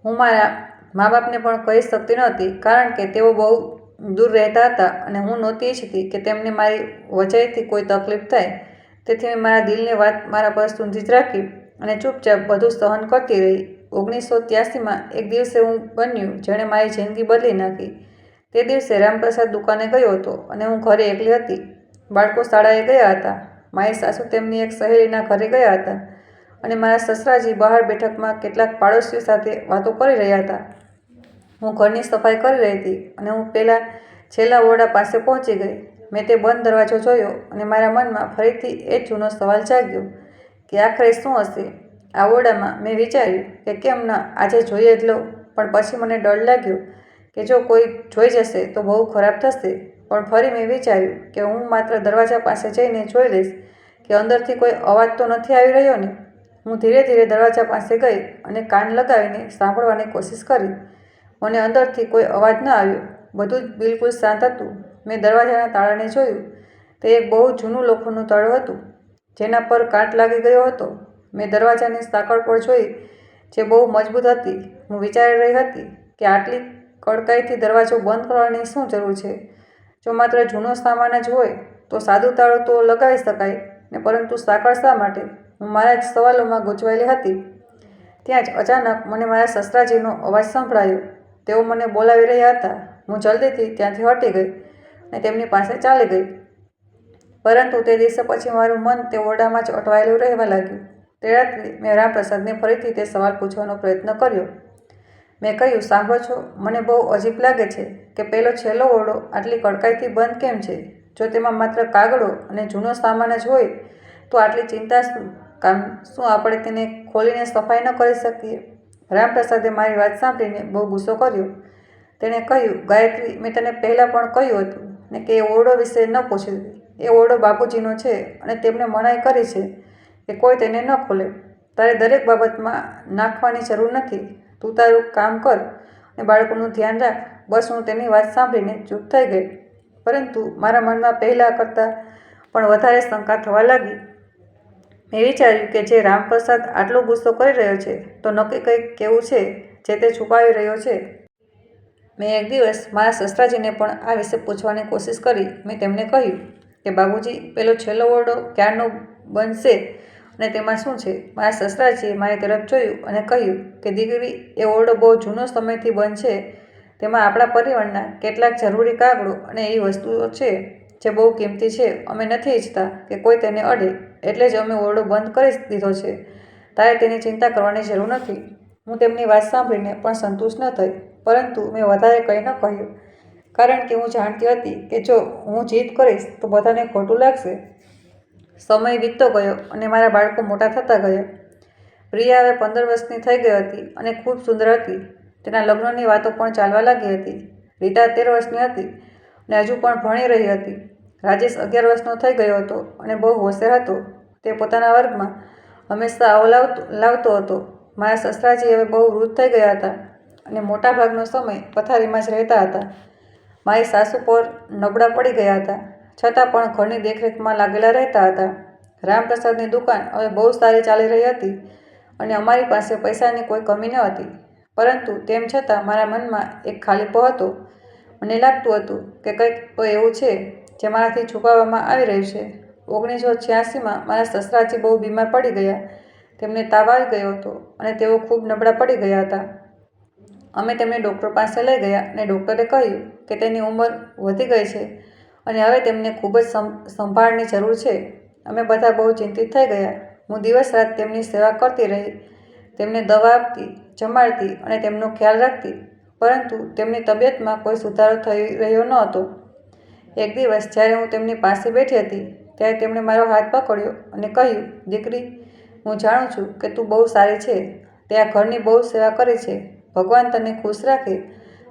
હું મારા મા બાપને પણ કહી શકતી નહોતી, કારણ કે તેઓ બહુ દૂર રહેતા હતા અને હું નહોતી ઈચ્છતી કે તેમને મારી વજહથી કોઈ તકલીફ થાય. તેથી મેં મારા દિલની વાત મારા પર સુધી જ રાખી અને ચૂપચાપ બધું સહન કરતી રહી. 1983માં એક દિવસે હું બન્યું જેણે મારી જિંદગી બદલી નાખી. તે દિવસે રામપ્રસાદ દુકાને ગયો હતો અને હું ઘરે એકલી હતી. બાળકો શાળાએ ગયા હતા. મારી સાસુ તેમની એક સહેલીના ઘરે ગયા હતા અને મારા સસરાજી બહાર બેઠકમાં કેટલાક પાડોશીઓ સાથે વાતો કરી રહ્યા હતા. હું ઘરની સફાઈ કરી રહી હતી અને હું છેલ્લા ઓરડા પાસે પહોંચી ગઈ. મેં તે બંધ દરવાજો જોયો અને મારા મનમાં ફરીથી એ જ જૂનો સવાલ જાગ્યો કે આખરે શું હશે આ ઓરડામાં. મેં વિચાર્યું કે કેમ ન આજે જોઈ જ લઉં, પણ પછી મને ડર લાગ્યો કે જો કોઈ જોઈ જશે તો બહુ ખરાબ થશે. પણ ફરી મેં વિચાર્યું કે હું માત્ર દરવાજા પાસે જઈને જોઈ લઈશ કે અંદરથી કોઈ અવાજ તો નથી આવી રહ્યો ને. હું ધીરે ધીરે દરવાજા પાસે ગઈ અને કાન લગાવીને સાંભળવાની કોશિશ કરી. મને અંદરથી કોઈ અવાજ ન આવ્યો. બધું જ બિલકુલ શાંત હતું. મેં દરવાજાના તાળાને જોયું. તે એક બહુ જૂનું લોખંડનું તાળું હતું, જેના પર કાટ લાગી ગયો હતો. મેં દરવાજાની સાંકળ પણ જોઈ, જે બહુ મજબૂત હતી. હું વિચારી રહી હતી કે આટલી કડકાઈથી દરવાજો બંધ કરવાની શું જરૂર છે? જો માત્ર જૂનો સામાન જ હોય તો સાદું તાળું તો લગાવી શકાય ને, પરંતુ સાંકળ શા માટે? હું મારા જ સવાલોમાં ગૂંચવાયેલી હતી. ત્યાં જ અચાનક મને મારા સસરાજીનો અવાજ સંભળાયો. તેઓ મને બોલાવી રહ્યા હતા. હું જલ્દીથી ત્યાંથી હટી ગઈ અને તેમની પાસે ચાલી ગઈ. પરંતુ તે દિવસે પછી મારું મન તે ઓરડામાં જ અટવાયેલું રહેવા લાગ્યું. તે રાત્રે મેં રામપ્રસાદને ફરીથી તે સવાલ પૂછવાનો પ્રયત્ન કર્યો. મેં કહ્યું, સાંભળો છો, મને બહુ અજીબ લાગે છે કે પેલો છેલ્લો ઓરડો આટલી કડકાઈથી બંધ કેમ છે? જો તેમાં માત્ર કાગળો અને જૂનો સામાન જ હોય તો આટલી ચિંતા શું કામ? શું આપણે તેને ખોલીને સફાઈ ન કરી શકીએ? રામપ્રસાદે મારી વાત સાંભળીને બહુ ગુસ્સો કર્યો. તેણે કહ્યું, ગાયત્રી, મેં તને પહેલાં પણ કહ્યું હતું ને કે એ ઓરડો વિશે ન પૂછતી. એ ઓરડો બાપુજીનો છે અને તેમણે મનાઈ કરી છે કે કોઈ તેને ન ખોલે. તારે દરેક બાબતમાં નાખવાની જરૂર નથી. તું તારું કામ કર અને બાળકોનું ધ્યાન રાખ. બસ. હું તેની વાત સાંભળીને ચૂપ થઈ ગઈ. પરંતુ મારા મનમાં પહેલાં કરતાં પણ વધારે શંકા થવા લાગી. મેં વિચાર્યું કે જે રામપ્રસાદ આટલો ગુસ્સો કરી રહ્યો છે તો નક્કી કંઈક કેવું છે જે તે છુપાવી રહ્યો છે. મેં એક દિવસ મારા સસરાજીને પણ આ વિશે પૂછવાની કોશિશ કરી. મેં તેમને કહ્યું કે બાબુજી, પેલો છેલ્લો ઓરડો ક્યારનો બનશે અને તેમાં શું છે? મારા સસરાજીએ મારી તરફ જોયું અને કહ્યું કે દીકરી, એ ઓરડો બહુ જૂનો સમયથી બંધ છે. તેમાં આપણા પરિવારના કેટલાક જરૂરી કાગળો અને એવી વસ્તુઓ છે જે બહુ કિંમતી છે. અમે નથી ઈચ્છતા કે કોઈ તેને અડે, એટલે જ અમે ઓરડો બંધ કરી દીધો છે. તારે તેની ચિંતા કરવાની જરૂર નથી. હું તેમની વાત સાંભળીને પણ સંતુષ્ટ ન થઈ, પરંતુ મેં વધારે કંઈ ન કહ્યું, કારણ કે હું જાણતી હતી કે જો હું જીદ કરીશ તો બધાને ખોટું લાગશે. સમય વીતતો ગયો અને મારા બાળકો મોટા થતા ગયા. પ્રિયા હવે 15 વર્ષની થઈ ગઈ હતી અને ખૂબ સુંદર હતી. તેના લગ્નની વાતો પણ ચાલવા લાગી હતી. રીટા 13 વર્ષની હતી અને હજુ પણ ભણી રહી હતી. રાજેશ 11 વર્ષનો થઈ ગયો હતો અને બહુ હોશિયાર હતો. તે પોતાના વર્ગમાં હંમેશા અવ્વલ લાવતો હતો. મારા સસરાજી હવે બહુ વૃદ્ધ થઈ ગયા હતા અને મોટાભાગનો સમય પથારીમાં જ રહેતા હતા. મારી સાસુ પર નબળા પડી ગયા હતા, છતાં પણ ઘરની દેખરેખમાં લાગેલા રહેતા હતા. રામપ્રસાદની દુકાન હવે બહુ સારી ચાલી રહી હતી અને અમારી પાસે પૈસાની કોઈ કમી ન હતી. પરંતુ તેમ છતાં મારા મનમાં એક ખાલીપો હતો. મને લાગતું હતું કે કંઈક તો એવું છે જે મારાથી છુપાવવામાં આવી રહ્યું છે. 1986માં મારા સસરાજી બહુ બીમાર પડી ગયા. તેમને તાવ આવી ગયો હતો અને તેઓ ખૂબ નબળા પડી ગયા હતા. અમે તેમને ડૉક્ટર પાસે લઈ ગયા અને ડૉક્ટરે કહ્યું કે તેની ઉંમર વધી ગઈ છે અને હવે તેમને ખૂબ જ સંભાળની જરૂર છે. અમે બધા બહુ ચિંતિત થઈ ગયા. હું દિવસ રાત તેમની સેવા કરતી રહી, તેમને દવા આપતી, જમાડતી અને તેમનો ખ્યાલ રાખતી, પરંતુ તેમની તબિયતમાં કોઈ સુધારો થઈ રહ્યો ન હતો. એક દિવસ જ્યારે હું તેમની પાસે બેઠી હતી ત્યારે તેમણે મારો હાથ પકડ્યો અને કહ્યું, દીકરી, હું જાણું છું કે તું બહુ સારી છે. તે આ ઘરની બહુ સેવા કરી છે. ભગવાન તને ખુશ રાખે.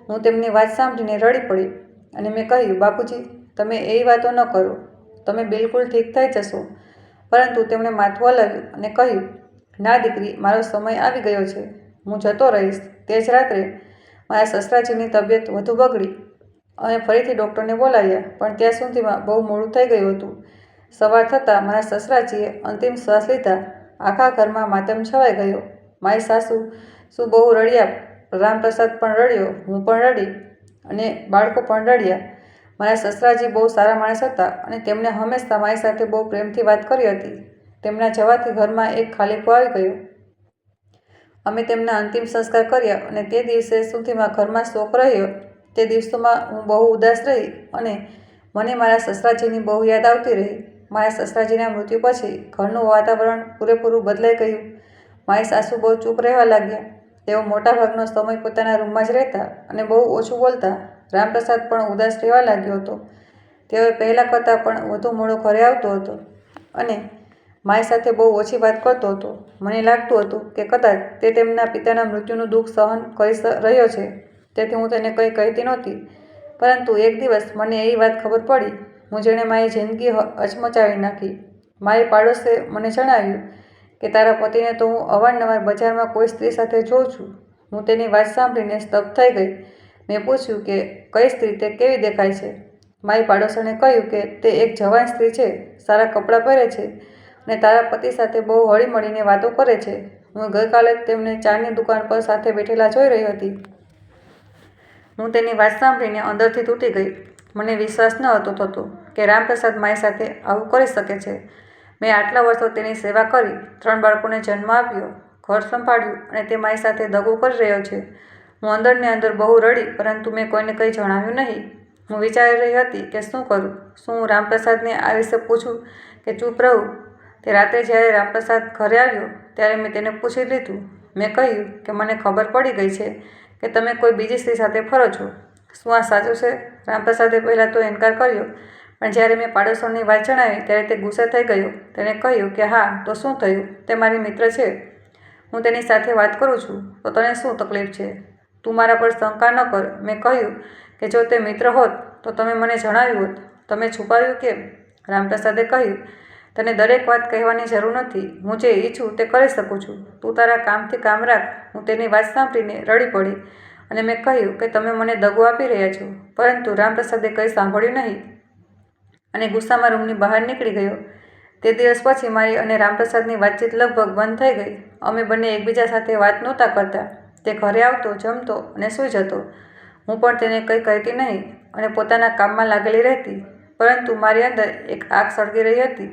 હું તેમની વાત સાંભળીને રડી પડી અને મેં કહ્યું, બાપુજી, તમે એવી વાતો ન કરો. તમે બિલકુલ ઠીક થઈ જશો. પરંતુ તેમણે માથું હલાવ્યું અને કહ્યું, ના દીકરી, મારો સમય આવી ગયો છે. હું જતો રહીશ. તે જ રાત્રે મારા સસરાજીની તબિયત વધુ બગડી. અમે ફરીથી ડૉક્ટરને બોલાવ્યા, પણ ત્યાં સુધીમાં બહુ મોડું થઈ ગયું હતું. સવાર થતાં મારા સસરાજીએ અંતિમ શ્વાસ લીધા. આખા ઘરમાં માતમ છવાઈ ગયો. મારી સાસુ બહુ રડ્યા, રામપ્રસાદ પણ રડ્યો, હું પણ રડી અને બાળકો પણ રડ્યા. મારા સસરાજી બહુ સારા માણસ હતા અને તેમણે હંમેશા મારી સાથે બહુ પ્રેમથી વાત કરી હતી. તેમના જવાથી ઘરમાં એક ખાલીપો આવી ગયો. અમે તેમના અંતિમ સંસ્કાર કર્યા અને તે દિવસે સુધીમાં ઘરમાં શોક રહ્યો. તે દિવસોમાં હું બહુ ઉદાસ રહી અને મને મારા સસરાજીની બહુ યાદ આવતી રહી. મારા સસરાજીના મૃત્યુ પછી ઘરનું વાતાવરણ પૂરેપૂરું બદલાઈ ગયું. મારી સાસુ બહુ ચૂપ રહેવા લાગ્યા. તેઓ મોટાભાગનો સમય પોતાના રૂમમાં જ રહેતા અને બહુ ઓછું બોલતા. રામપ્રસાદ પણ ઉદાસ રહેવા લાગ્યો હતો. તેઓ પહેલાં કરતાં પણ વધુ મોડો ઘરે આવતો હતો અને મારી સાથે બહુ ઓછી વાત કરતો હતો. મને લાગતું હતું કે કદાચ તે તેમના પિતાના મૃત્યુનું દુઃખ સહન કરી રહ્યો છે, તેથી હું તેને કંઈ કહેતી નહોતી. પરંતુ એક દિવસ મને એવી વાત ખબર પડી જેણે મારી જિંદગી હચમચાવી નાખી. મારી પાડોશે મને જણાવ્યું કે તારા પતિને તો હું અવારનવાર બજારમાં કોઈ સ્ત્રી સાથે જોઉં છું. હું તેની વાત સાંભળીને સ્તબ્ધ થઈ ગઈ. મેં પૂછ્યું કે કઈ સ્ત્રી, તે કેવી દેખાય છે? મારી પાડોશણે કહ્યું કે તે એક જવાન સ્ત્રી છે, સારા કપડાં પહેરે છે અને તારા પતિ સાથે બહુ હળીમળીને વાતો કરે છે. હું ગઈકાલે જ તેમને ચાની દુકાન પર સાથે બેઠેલા જોઈ રહી હતી. હું તેની વાત સાંભળીને અંદરથી તૂટી ગઈ. મને વિશ્વાસ ન હતો થતો કે રામપ્રસાદ મારી સાથે આવું કરી શકે છે. મેં આટલા વર્ષો તેની સેવા કરી, 3 બાળકોને જન્મ આપ્યો, ઘર સંભાળ્યું અને તે મારી સાથે દગો કરી રહ્યો છે. હું અંદરને અંદર બહુ રડી, પરંતુ મેં કોઈને કંઈ જણાવ્યું નહીં. હું વિચારી રહી હતી કે શું કરું. શું હું રામપ્રસાદને આ વિશે પૂછું કે ચૂપ રહું? તે રાત્રે જ્યારે રામપ્રસાદ ઘરે આવ્યો ત્યારે મેં તેને પૂછી લીધું. મેં કહ્યું કે મને ખબર પડી ગઈ છે કે તમે કોઈ બીજી સ્ત્રી સાથે ફરો છો. શું આ સાચું છે? રામપ્રસાદે પહેલાં તો ઇનકાર કર્યો, પણ જ્યારે મેં પાડોશણની વાત જણાવી ત્યારે તે ગુસ્સે થઈ ગયો. તેણે કહ્યું કે હા, તો શું થયું? તે મારી મિત્ર છે. હું તેની સાથે વાત કરું છું, તો તને શું તકલીફ છે? તું મારા પર શંકા ન કર. મેં કહ્યું કે જો તે મિત્ર હોત તો તમે મને જણાવ્યું હોત. તમે છુપાવ્યું કેમ? રામપ્રસાદે કહ્યું, તને દરેક વાત કહેવાની જરૂર નથી. હું જે ઈચ્છું તે કરી શકું છું. તું તારા કામથી કામ રાખ. હું તેની વાત સાંભળીને રડી પડી અને મેં કહ્યું કે તમે મને દગો આપી રહ્યા છો. પરંતુ રામપ્રસાદે કંઈ સાંભળ્યું નહીં અને ગુસ્સામાં રૂમની બહાર નીકળી ગયો. તે દિવસ પછી મારી અને રામપ્રસાદની વાતચીત લગભગ બંધ થઈ ગઈ. અમે બંને એકબીજા સાથે વાત નહોતા કરતા. તે ઘરે આવતો, જમતો અને સૂઈ જતો. હું પણ તેને કંઈ કહેતી નહીં અને પોતાના કામમાં લાગેલી રહેતી. પરંતુ મારી અંદર એક આગ સળગી રહી હતી.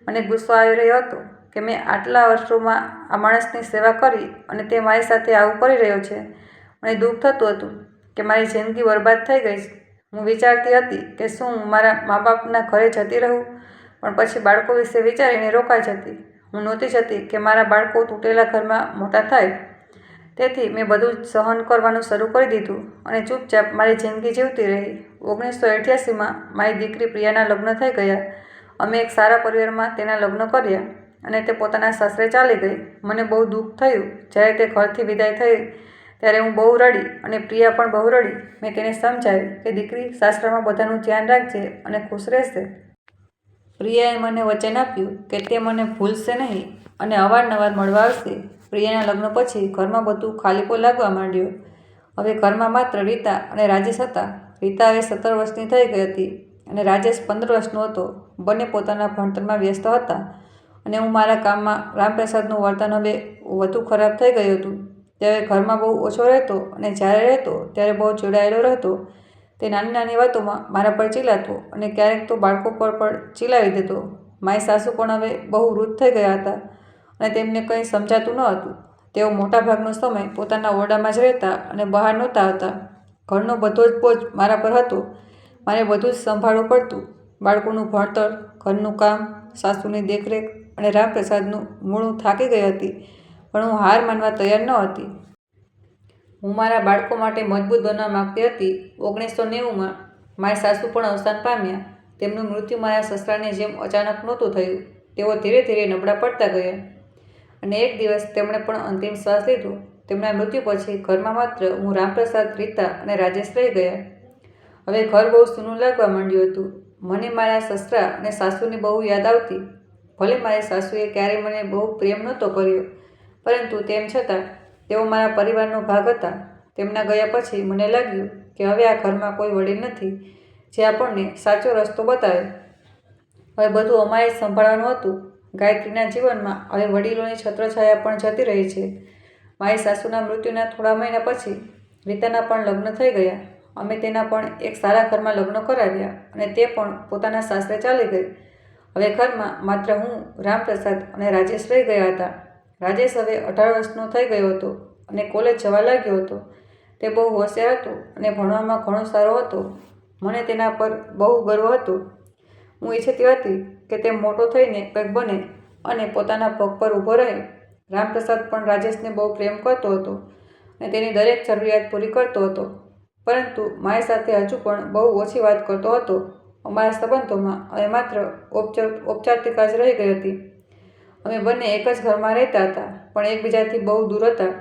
મને ગુસ્સો આવી રહ્યો હતો કે મેં આટલા વર્ષોમાં આ માણસની સેવા કરી અને તે મારી સાથે આવું કરી રહ્યો છે. મને દુઃખ થતું હતું કે મારી જિંદગી બરબાદ થઈ ગઈ. હું વિચારતી હતી કે શું હું મારા મા બાપના ઘરે જતી રહું, પણ પછી બાળકો વિશે વિચારીને રોકાઈ જતી. હું નહોતી જતી કે મારા બાળકો તૂટેલા ઘરમાં મોટા થાય. તેથી મેં બધું જ સહન કરવાનું શરૂ કરી દીધું અને ચૂપચાપ મારી જિંદગી જીવતી રહી. 1988માં મારી દીકરી પ્રિયાના લગ્ન થઈ ગયા. અમે એક સારા પરિવારમાં તેના લગ્ન કર્યા અને તે પોતાના સાસરે ચાલી ગઈ. મને બહુ દુઃખ થયું જ્યારે તે ઘરથી વિદાય થઈ ત્યારે હું બહુ રડી અને પ્રિયા પણ બહુ રડી. મેં તેને સમજાવી કે દીકરી, સાસરામાં બધાનું ધ્યાન રાખજે અને ખુશ રહેશે. પ્રિયાએ મને વચન આપ્યું કે તે મને ભૂલશે નહીં અને અવારનવાર મળવા આવશે. પ્રિયાના લગ્ન પછી ઘરમાં બધું ખાલીપો લાગવા માંડ્યો. હવે ઘરમાં માત્ર રીતા અને રાજેશ હતા. રીતા હવે 17 વર્ષની થઈ ગઈ હતી અને રાજેશ 15 વર્ષનો હતો. બંને પોતાના ભણતરમાં વ્યસ્ત હતા અને હું મારા કામમાં. રામપ્રસાદનું વર્તન હવે વધુ ખરાબ થઈ ગયું હતું. તે હવે ઘરમાં બહુ ઓછો રહેતો અને જ્યારે રહેતો ત્યારે બહુ ચીડાયેલો રહેતો. તે નાની નાની વાતોમાં મારા પર ચીલાતો અને ક્યારેક તો બાળકો પર પણ ચીલાવી દેતો. મારી સાસુ પણ હવે બહુ વૃદ્ધ થઈ ગયા હતા અને તેમને કંઈ સમજાતું ન હતું. તેઓ મોટાભાગનો સમય પોતાના ઓરડામાં જ રહેતા અને બહાર નહોતા આવતા. ઘરનો બધો જ બોજ મારા પર હતો. મારે બધું જ સંભાળવું પડતું. બાળકોનું ભણતર, ઘરનું કામ, સાસુની દેખરેખ અને રામપ્રસાદનું. મૂળું થાકી ગઈ હતી, પણ હું હાર માનવા તૈયાર ન હતી. હું મારા બાળકો માટે મજબૂત બનવા માંગતી હતી. 1990માં મારી સાસુ પણ અવસાન પામ્યા. તેમનું મૃત્યુ મારા સસરાની જેમ અચાનક નહોતું થયું. તેઓ ધીરે ધીરે નબળા પડતા ગયા અને એક દિવસ તેમણે પણ અંતિમ શ્વાસ લીધો. તેમના મૃત્યુ પછી ઘરમાં માત્ર હું, રામપ્રસાદ, રીતા અને રાજેશ રહી ગયા. હવે ઘર બહુ સૂનું લાગવા માંડ્યું હતું. મને મારા સસરા અને સાસુની બહુ યાદ આવતી. ભલે મારી સાસુએ ક્યારેય મને બહુ પ્રેમ નહોતો કર્યો, પરંતુ તેમ છતાં તેઓ મારા પરિવારનો ભાગ હતા. તેમના ગયા પછી મને લાગ્યું કે હવે આ ઘરમાં કોઈ વડીલ નથી જે આપણને સાચો રસ્તો બતાવે. હવે બધું અમારે જ સંભાળવાનું હતું. ગાયત્રીના જીવનમાં હવે વડીલોની છત્રછાયા પણ જતી રહી છે. મારી સાસુના મૃત્યુના થોડા મહિના પછી રીતાના પણ લગ્ન થઈ ગયા. અમે તેના પણ એક સારા ઘરમાં લગ્ન કરાવ્યા અને તે પણ પોતાના સાસરે ચાલી ગઈ. હવે ઘરમાં માત્ર હું, રામપ્રસાદ અને રાજેશ રહી ગયા હતા. રાજેશ હવે 18 વર્ષનો થઈ ગયો હતો અને કોલેજ જવા લાગ્યો હતો. તે બહુ હોશિયાર હતો અને ભણવામાં ઘણો સારો હતો. મને તેના પર બહુ ગર્વ હતો. હું ઈચ્છતી હતી કે તે મોટો થઈને કંઈક બને અને પોતાના પગ પર ઊભો રહે. રામપ્રસાદ પણ રાજેશને બહુ પ્રેમ કરતો હતો અને તેની દરેક જરૂરિયાત પૂરી કરતો હતો, પરંતુ મારી સાથે હજુ પણ બહુ ઓછી વાત કરતો હતો. અમારા સંબંધોમાં હવે માત્ર ઔપચારિકતા જ રહી ગઈ હતી. અમે બંને એક જ ઘરમાં રહેતા હતા, પણ એકબીજાથી બહુ દૂર હતા.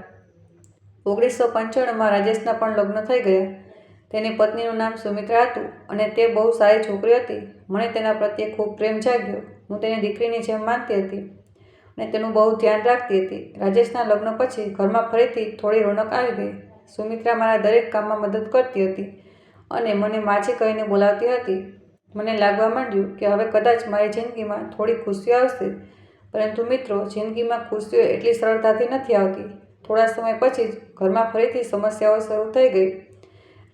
1995માં રાજેશના પણ લગ્ન થઈ ગયા. તેની પત્નીનું નામ સુમિત્રા હતું અને તે બહુ સારી છોકરી હતી. મને તેના પ્રત્યે ખૂબ પ્રેમ જાગ્યો. હું તેને દીકરીની જેમ માનતી હતી અને તેનું બહુ ધ્યાન રાખતી હતી. રાજેશના લગ્ન પછી ઘરમાં ફરીથી થોડી રોનક આવી ગઈ. સુમિત્રા મારા દરેક કામમાં મદદ કરતી હતી અને મને માજી કહીને બોલાવતી હતી. મને લાગવા માંડ્યું કે હવે કદાચ મારી જિંદગીમાં થોડી ખુશીઓ આવશે. પરંતુ મિત્રો, જિંદગીમાં ખુશીઓ એટલી સરળતાથી નથી આવતી. થોડા સમય પછી જ ઘરમાં ફરીથી સમસ્યાઓ શરૂ થઈ ગઈ.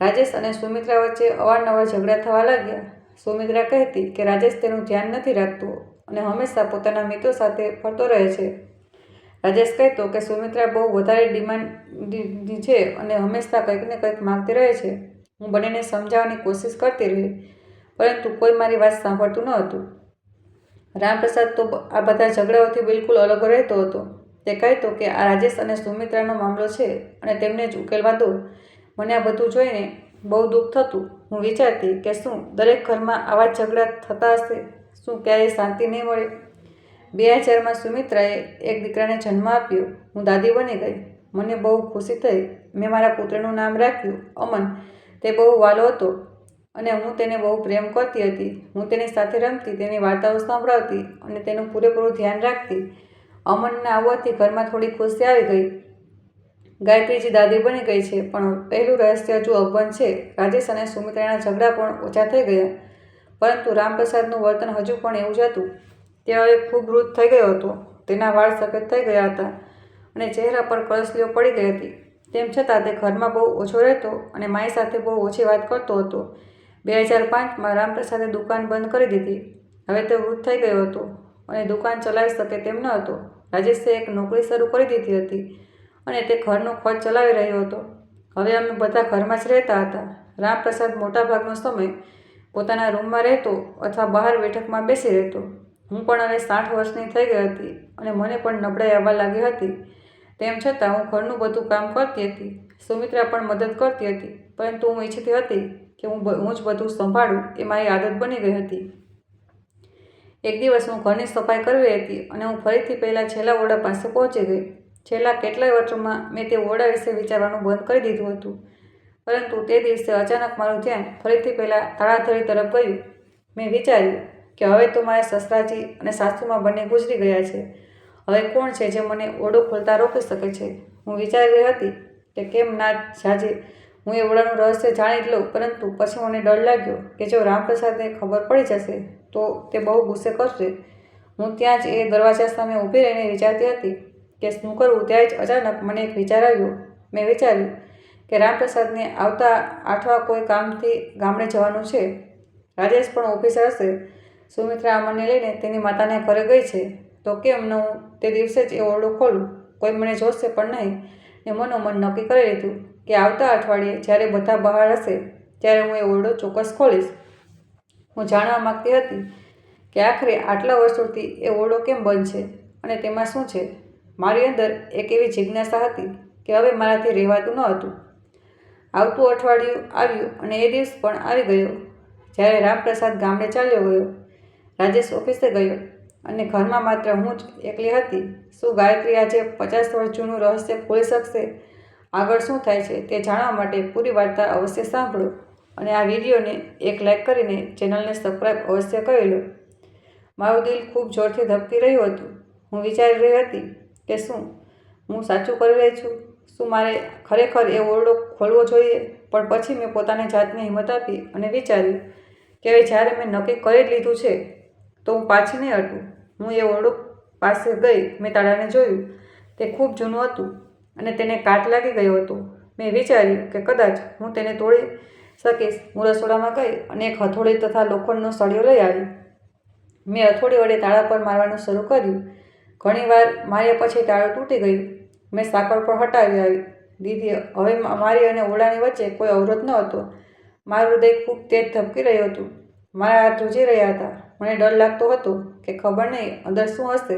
રાજેશ અને સુમિત્રા વચ્ચે અવારનવાર ઝઘડા થવા લાગ્યા. સુમિત્રા કહેતી કે રાજેશ તેનું ધ્યાન નથી રાખતો અને હંમેશા પોતાના મિત્રો સાથે ફરતો રહે છે. રાજેશ કહેતો કે સુમિત્રા બહુ વધારે ડિમાન્ડી છે અને હંમેશા કંઈક ને કંઈક માંગતી રહે છે. હું બંનેને સમજાવવાની કોશિશ કરતી રહી, પરંતુ કોઈ મારી વાત સાંભળતું ન હતું. રામપ્રસાદ તો આ બધા ઝઘડાઓથી બિલકુલ અલગ રહેતો હતો. તે કહેતો કે આ રાજેશ અને સુમિત્રાનો મામલો છે અને તેમને જ ઉકેલવા દો. મને આ બધું જોઈને બહુ દુઃખ થતું. હું વિચારતી કે શું દરેક ઘરમાં આવા જ ઝઘડા થતા હશે? શું ક્યારેય શાંતિ નહીં મળે? 2000માં સુમિત્રાએ એક દીકરાને જન્મ આપ્યો. હું દાદી બની ગઈ. મને બહુ ખુશી થઈ. મેં મારા પુત્રનું નામ રાખ્યું અમન. તે બહુ વાલો હતો અને હું તેને બહુ પ્રેમ કરતી હતી. હું તેની સાથે રમતી, તેની વાર્તાઓ સાંભળાવતી અને તેનું પૂરેપૂરું ધ્યાન રાખતી. અમનના આવવાથી ઘરમાં થોડી ખુશી આવી ગઈ. ગાયત્રીજી દાદી બની ગઈ છે, પણ પહેલું રહસ્ય હજુ અકબંધ છે. રાજેશ અને સુમિત્રાના ઝઘડા પણ ઓછા થઈ ગયા, પરંતુ રામપ્રસાદનું વર્તન હજુ પણ એવું જ હતું. તે હવે ખૂબ વૃદ્ધ થઈ ગયો હતો. તેના વાળ સફેદ થઈ ગયા હતા અને ચહેરા પર કરસલીઓ પડી ગઈ હતી. તેમ છતાં તે ઘરમાં બહુ ઓછો રહેતો અને માઈ સાથે બહુ ઓછી વાત કરતો હતો. 2005માં રામપ્રસાદે દુકાન બંધ કરી દીધી. હવે તે વૃદ્ધ થઈ ગયો હતો અને દુકાન ચલાવી શકે તેમ ન હતો. રાજેશે એક નોકરી શરૂ કરી દીધી હતી અને તે ઘરનો ખર્ચ ચલાવી રહ્યો હતો. હવે અમે બધા ઘરમાં જ રહેતા હતા. રામપ્રસાદ મોટાભાગનો સમય પોતાના રૂમમાં રહેતો અથવા બહાર બેઠકમાં બેસી રહેતો. હું પણ હવે 60 વર્ષની થઈ ગઈ હતી અને મને પણ નબળાઈ આવવા લાગી હતી. તેમ છતાં હું ઘરનું બધું કામ કરતી હતી. સુમિત્રા પણ મદદ કરતી હતી, પરંતુ હું ઈચ્છતી હતી કે હું જ બધું સંભાળું. એ મારી આદત બની ગઈ હતી. એક દિવસ હું ઘરની સફાઈ કરી રહી હતી અને હું ફરીથી પહેલા છેલ્લા ઓરડા પાસે પહોંચી ગઈ. છેલ્લા કેટલાય વર્ષોમાં મેં તે ઓરડા વિશે વિચારવાનું બંધ કરી દીધું હતું, પરંતુ તે દિવસે અચાનક મારું ધ્યાન ફરીથી પહેલા તાળાધરી તરફ ગયું. મેં વિચાર્યું કે હવે તો મારા સસરાજી અને સાસુમાં બંને ગુજરી ગયા છે. હવે કોણ છે જે મને ઓરડો ખોલતા રોકી શકે છે? હું વિચારી રહી હતી કે કેમ ના જાજે હું એ ઓરડાનું રહસ્ય જાણી જ લઉં, પરંતુ પછી મને ડર લાગ્યો કે જો રામપ્રસાદને ખબર પડી જશે તો તે બહુ ગુસ્સે કરશે. હું ત્યાં જ એ દરવાજા સામે ઊભી રહીને વિચારતી હતી કે શું કરવું. ત્યાં જ અચાનક મને એક વિચાર આવ્યો. મેં વિચાર્યું કે રામપ્રસાદને આવતા આઠવા કોઈ કામથી ગામડે જવાનું છે. રાજેશ પણ ઓફિસર હશે. સુમિત્રા અમનને લઈને તેની માતાને ઘરે ગઈ છે, તો કેમ ન હું તે દિવસે જ એ ઓરડો ખોલું? કોઈ મને જોશે પણ નહીં. ને મનોમન નક્કી કરી લીધું કે આવતા અઠવાડિયે જ્યારે બધા બહાર હશે ત્યારે હું એ ઓરડો ચોક્કસ ખોલીશ. હું જાણવા માંગતી હતી કે આખરે આટલા વર્ષોથી એ ઓરડો કેમ બંધ છે અને તેમાં શું છે. મારી અંદર એક એવી જિજ્ઞાસા હતી કે હવે મારાથી રહેવાતું ન હતું. આવતું અઠવાડિયું આવ્યું અને એ દિવસ પણ આવી ગયો જ્યારે રામપ્રસાદ ગામડે ચાલ્યો ગયો. રાજેશ ઓફિસે ગયો અને ઘરમાં માત્ર હું જ એકલી હતી. શું ગાયત્રી આજે 50 વર્ષ જૂનું રહસ્ય ખોલી શકશે? આગળ શું થાય છે તે જાણવા માટે પૂરી વાર્તા અવશ્ય સાંભળો અને આ વિડીયોને એક લાઇક કરીને ચેનલને સબસ્ક્રાઈબ અવશ્ય કરી લો. મારું દિલ ખૂબ જોરથી ધબકી રહ્યું હતું. હું વિચારી રહી હતી કે શું હું સાચું કરી રહી છું? શું મારે ખરેખર એ ઓરડો ખોલવો જોઈએ? પણ પછી મેં પોતાની જાતને હિંમત આપી અને વિચાર્યું કે હવે જ્યારે મેં નક્કી કરી જ લીધું છે તો હું પાછી નહીં હટું. હું એ ઓરડો પાસે ગઈ. મેં તાળાને જોયું. તે ખૂબ જૂનું હતું અને તેને કાટ લાગી ગયો હતો. મેં વિચાર્યું કે કદાચ હું તેને તોડી શકીશ. હું રસોડામાં ગઈ અને એક હથોડી તથા લોખંડનો સળિયો લઈ આવી. મેં હથોડી વડે તાળા પર મારવાનું શરૂ કર્યું. ઘણી વાર માર્યા પછી તાળું તૂટી ગયું. મેં સાંકળ પણ હટાવી દીધી. હવે મારી અને ઓરડાની વચ્ચે કોઈ અવરોધ ન હતો. મારું હૃદય ખૂબ તેજ ધબકી રહ્યું હતું. મારા હાથ ધ્રુજી રહ્યા હતા. મને ડર લાગતો હતો કે ખબર નહીં અંદર શું હશે,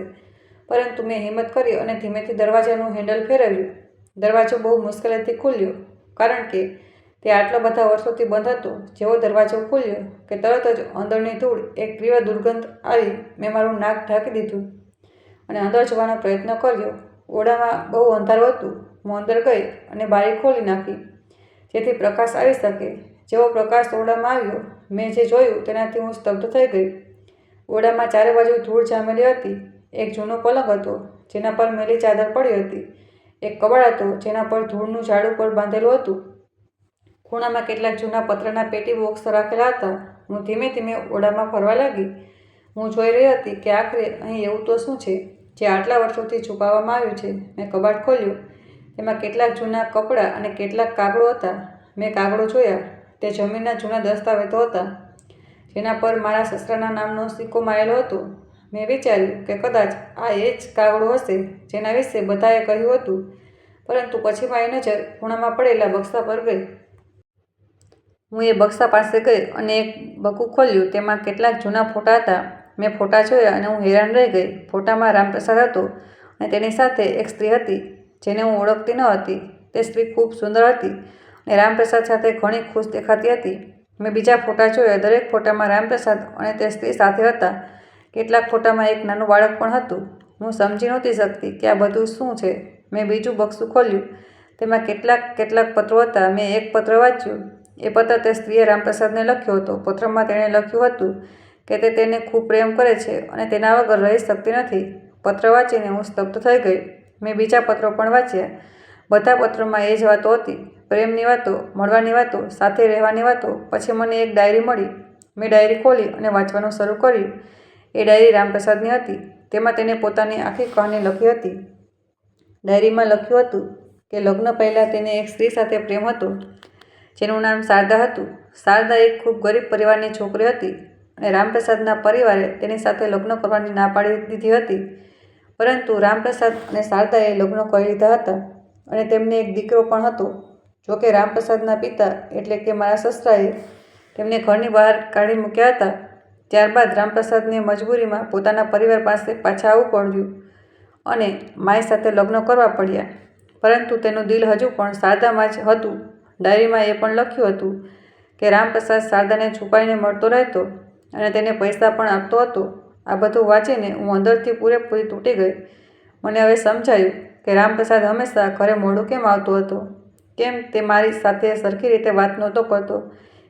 પરંતુ મેં હિંમત કરી અને ધીમેથી દરવાજાનું હેન્ડલ ફેરવ્યું. દરવાજો બહુ મુશ્કેલીથી ખુલ્યો, કારણ કે તે આટલા બધા વર્ષોથી બંધ હતો. જેવો દરવાજો ખુલ્યો કે તરત જ અંદરની ધૂળ એક તીવ્ર દુર્ગંધ આવી. મેં મારું નાક ઢાંકી દીધું અને અંદર જવાનો પ્રયત્ન કર્યો. ઓરડામાં બહુ અંધારું હતું. હું અંદર ગઈ અને બારી ખોલી નાખી જેથી પ્રકાશ આવી શકે. જેવો પ્રકાશ ઓરડામાં આવ્યો, મેં જે જોયું તેનાથી હું સ્તબ્ધ થઈ ગઈ. ઓરડામાં ચારે બાજુ ધૂળ જામેલી હતી. એક જૂનો પલંગ હતો જેના પર મેલી ચાદર પડી હતી. એક કબાટ હતો જેના પર ધૂળનું ઝાડુ પર બાંધેલું હતું. ખૂણામાં કેટલાક જૂના પત્રના પેટી બોક્સ રાખેલા હતા. હું ધીમે ધીમે ઓરડામાં ફરવા લાગી. હું જોઈ રહી હતી કે આખરે અહીં એવું તો શું છે જે આટલા વર્ષોથી છુપાવવામાં આવ્યું છે. મેં કબાટ ખોલ્યું. તેમાં કેટલાક જૂના કપડાં અને કેટલાક કાગળો હતા. મેં કાગળો જોયા. તે જમીનના જૂના દસ્તાવેજો હતા જેના પર મારા સસરાના નામનો સિક્કો મારેલો હતો. મેં વિચાર્યું કે કદાચ આ એ જ કાગળો હશે જેના વિશે બધાએ કહ્યું હતું. પરંતુ પછી મારી નજર ખૂણામાં પડેલા બક્સા પર ગઈ. હું એ બક્સા પાસે ગઈ અને એક બકું ખોલ્યું. તેમાં કેટલાક જૂના ફોટા હતા. મેં ફોટા જોયા અને હું હેરાન રહી ગઈ. ફોટામાં રામપ્રસાદ હતો અને તેની સાથે એક સ્ત્રી હતી જેને હું ઓળખતી ન હતી. તે સ્ત્રી ખૂબ સુંદર હતી અને રામપ્રસાદ સાથે ઘણી ખુશ દેખાતી હતી. મેં બીજા ફોટા જોયા. દરેક ફોટામાં રામપ્રસાદ અને તે સ્ત્રી સાથે હતા. કેટલાક ફોટામાં એક નાનું બાળક પણ હતું. હું સમજી નહોતી શકતી કે આ બધું શું છે. મેં બીજું બક્સું ખોલ્યું. તેમાં કેટલાક પત્રો હતા. મેં એક પત્ર વાંચ્યું. એ પત્ર તે સ્ત્રીએ રામપ્રસાદને લખ્યો હતો. પત્રમાં તેણે લખ્યું હતું કે તે તેને ખૂબ પ્રેમ કરે છે અને તેના વગર રહી શકતી નથી. પત્ર વાંચીને હું સ્તબ્ધ થઈ ગઈ. મેં બીજા પત્રો પણ વાંચ્યા. બધા પત્રોમાં એ જ વાતો હતી. પ્રેમની વાતો, મળવાની વાતો, સાથે રહેવાની વાતો. પછી મને એક ડાયરી મળી. મેં ડાયરી ખોલી અને વાંચવાનું શરૂ કર્યું. એ ડાયરી રામપ્રસાદની હતી. તેમાં તેણે પોતાની આખી કહાની લખી હતી. ડાયરીમાં લખ્યું હતું કે લગ્ન પહેલાં તેને એક સ્ત્રી સાથે પ્રેમ હતો જેનું નામ શારદા હતું. શારદા એક ખૂબ ગરીબ પરિવારની છોકરી હતી અને રામપ્રસાદના પરિવારે તેની સાથે લગ્ન કરવાની ના પાડી દીધી હતી. પરંતુ રામપ્રસાદ અને શારદાએ લગ્ન કરી લીધા હતા અને તેમને એક દીકરો પણ હતો. જોકે રામપ્રસાદના પિતા એટલે કે મારા સસરાએ તેમને ઘરની બહાર કાઢી મૂક્યા હતા. ત્યારબાદ રામપ્રસાદને મજબૂરીમાં પોતાના પરિવાર પાસે પાછા આવવું પડ્યું અને માય સાથે લગ્ન કરવા પડ્યા. પરંતુ તેનું દિલ હજુ પણ શારદામાં જ હતું. ડાયરીમાં એ પણ લખ્યું હતું કે રામપ્રસાદ શારદાને છુપાઈને મળતો રહેતો અને તેને પૈસા પણ આપતો હતો. આ બધું વાંચીને હું અંદરથી પૂરેપૂરી તૂટી ગઈ. મને હવે સમજાયું કે રામપ્રસાદ હંમેશા ઘરે મોડું કેમ આવતો હતો. કેમ તે મારી સાથે સરખી રીતે વાત નહોતો કરતો.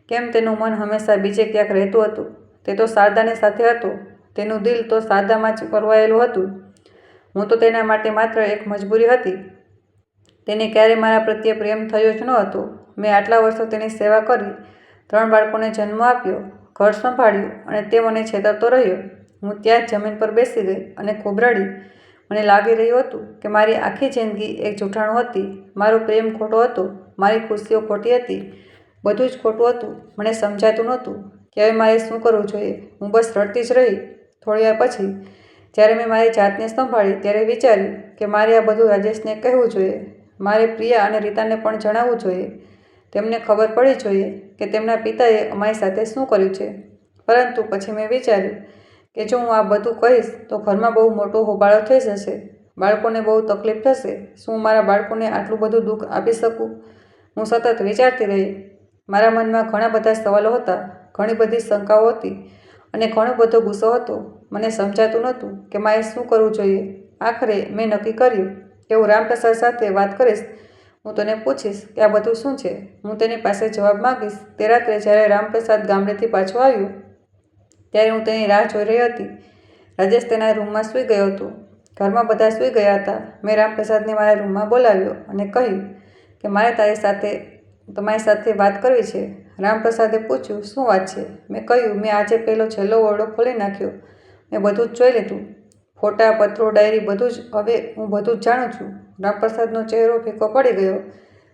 કેમ તેનું મન હંમેશા બીજે ક્યાંક રહેતું હતું. તે તો શારદાની સાથે હતો. તેનું દિલ તો શારદામાં જ પરવાયેલું હતું. હું તો તેના માટે માત્ર એક મજબૂરી હતી. તેને ક્યારેય મારા પ્રત્યે પ્રેમ થયો જ ન હતો. મેં આટલા વર્ષો તેની સેવા કરી, 3 બાળકોને જન્મ આપ્યો, ઘર સંભાળ્યું અને તે મને છેતરતો રહ્યો. હું ત્યાં જ જમીન પર બેસી ગઈ અને ખૂબ રડી. મને લાગી રહ્યું હતું કે મારી આખી જિંદગી એક જૂઠાણું હતી. મારો પ્રેમ ખોટો હતો. મારી ખુશીઓ ખોટી હતી. બધું જ ખોટું હતું. મને સમજાતું નહોતું કે હવે મારે શું કરવું જોઈએ. હું બસ રડતી જ રહી. થોડી વાર પછી જ્યારે મેં મારી જાતને સંભાળી ત્યારે વિચાર્યું કે મારે આ બધું રાજેશને કહેવું જોઈએ. મારે પ્રિયા અને રીતાને પણ જણાવવું જોઈએ. તેમને ખબર પડવી જોઈએ કે તેમના પિતાએ અમારી સાથે શું કર્યું છે. પરંતુ પછી મેં વિચાર્યું કે જો હું આ બધું કહીશ તો ઘરમાં બહુ મોટો હોબાળો થઈ જશે. બાળકોને બહુ તકલીફ થશે. શું મારા બાળકોને આટલું બધું દુઃખ આપી શકું? હું સતત વિચારતી રહી. મારા મનમાં ઘણા બધા સવાલો હતા, ઘણી બધી શંકાઓ હતી અને ઘણો બધો ગુસ્સો હતો. મને સમજાતું નહોતું કે મારે શું કરવું જોઈએ. આખરે મેં નક્કી કર્યું કે હું રામપ્રસાદ સાથે વાત કરીશ. હું તને પૂછીશ કે આ બધું શું છે. હું તેની પાસે જવાબ માંગીશ. તે રાત્રે જ્યારે રામપ્રસાદ ગામડેથી પાછો આવ્યો ત્યારે હું તેની રાહ જોઈ રહી હતી. રાજેશ તેના રૂમમાં સૂઈ ગયો હતો. ઘરમાં બધા સૂઈ ગયા હતા. મેં રામપ્રસાદને મારા રૂમમાં બોલાવ્યો અને કહ્યું કે મારે તમારી સાથે વાત કરવી છે. રામપ્રસાદે પૂછ્યું, શું વાત છે? મેં કહ્યું, મેં આજે પેલો છેલ્લો ઓરડો ખોલી નાખ્યો. મેં બધું જ જોઈ લીધું. ફોટા, પત્રો, ડાયરી, બધું જ. હવે હું બધું જ જાણું છું. રામપ્રસાદનો ચહેરો ફીકો પડી ગયો.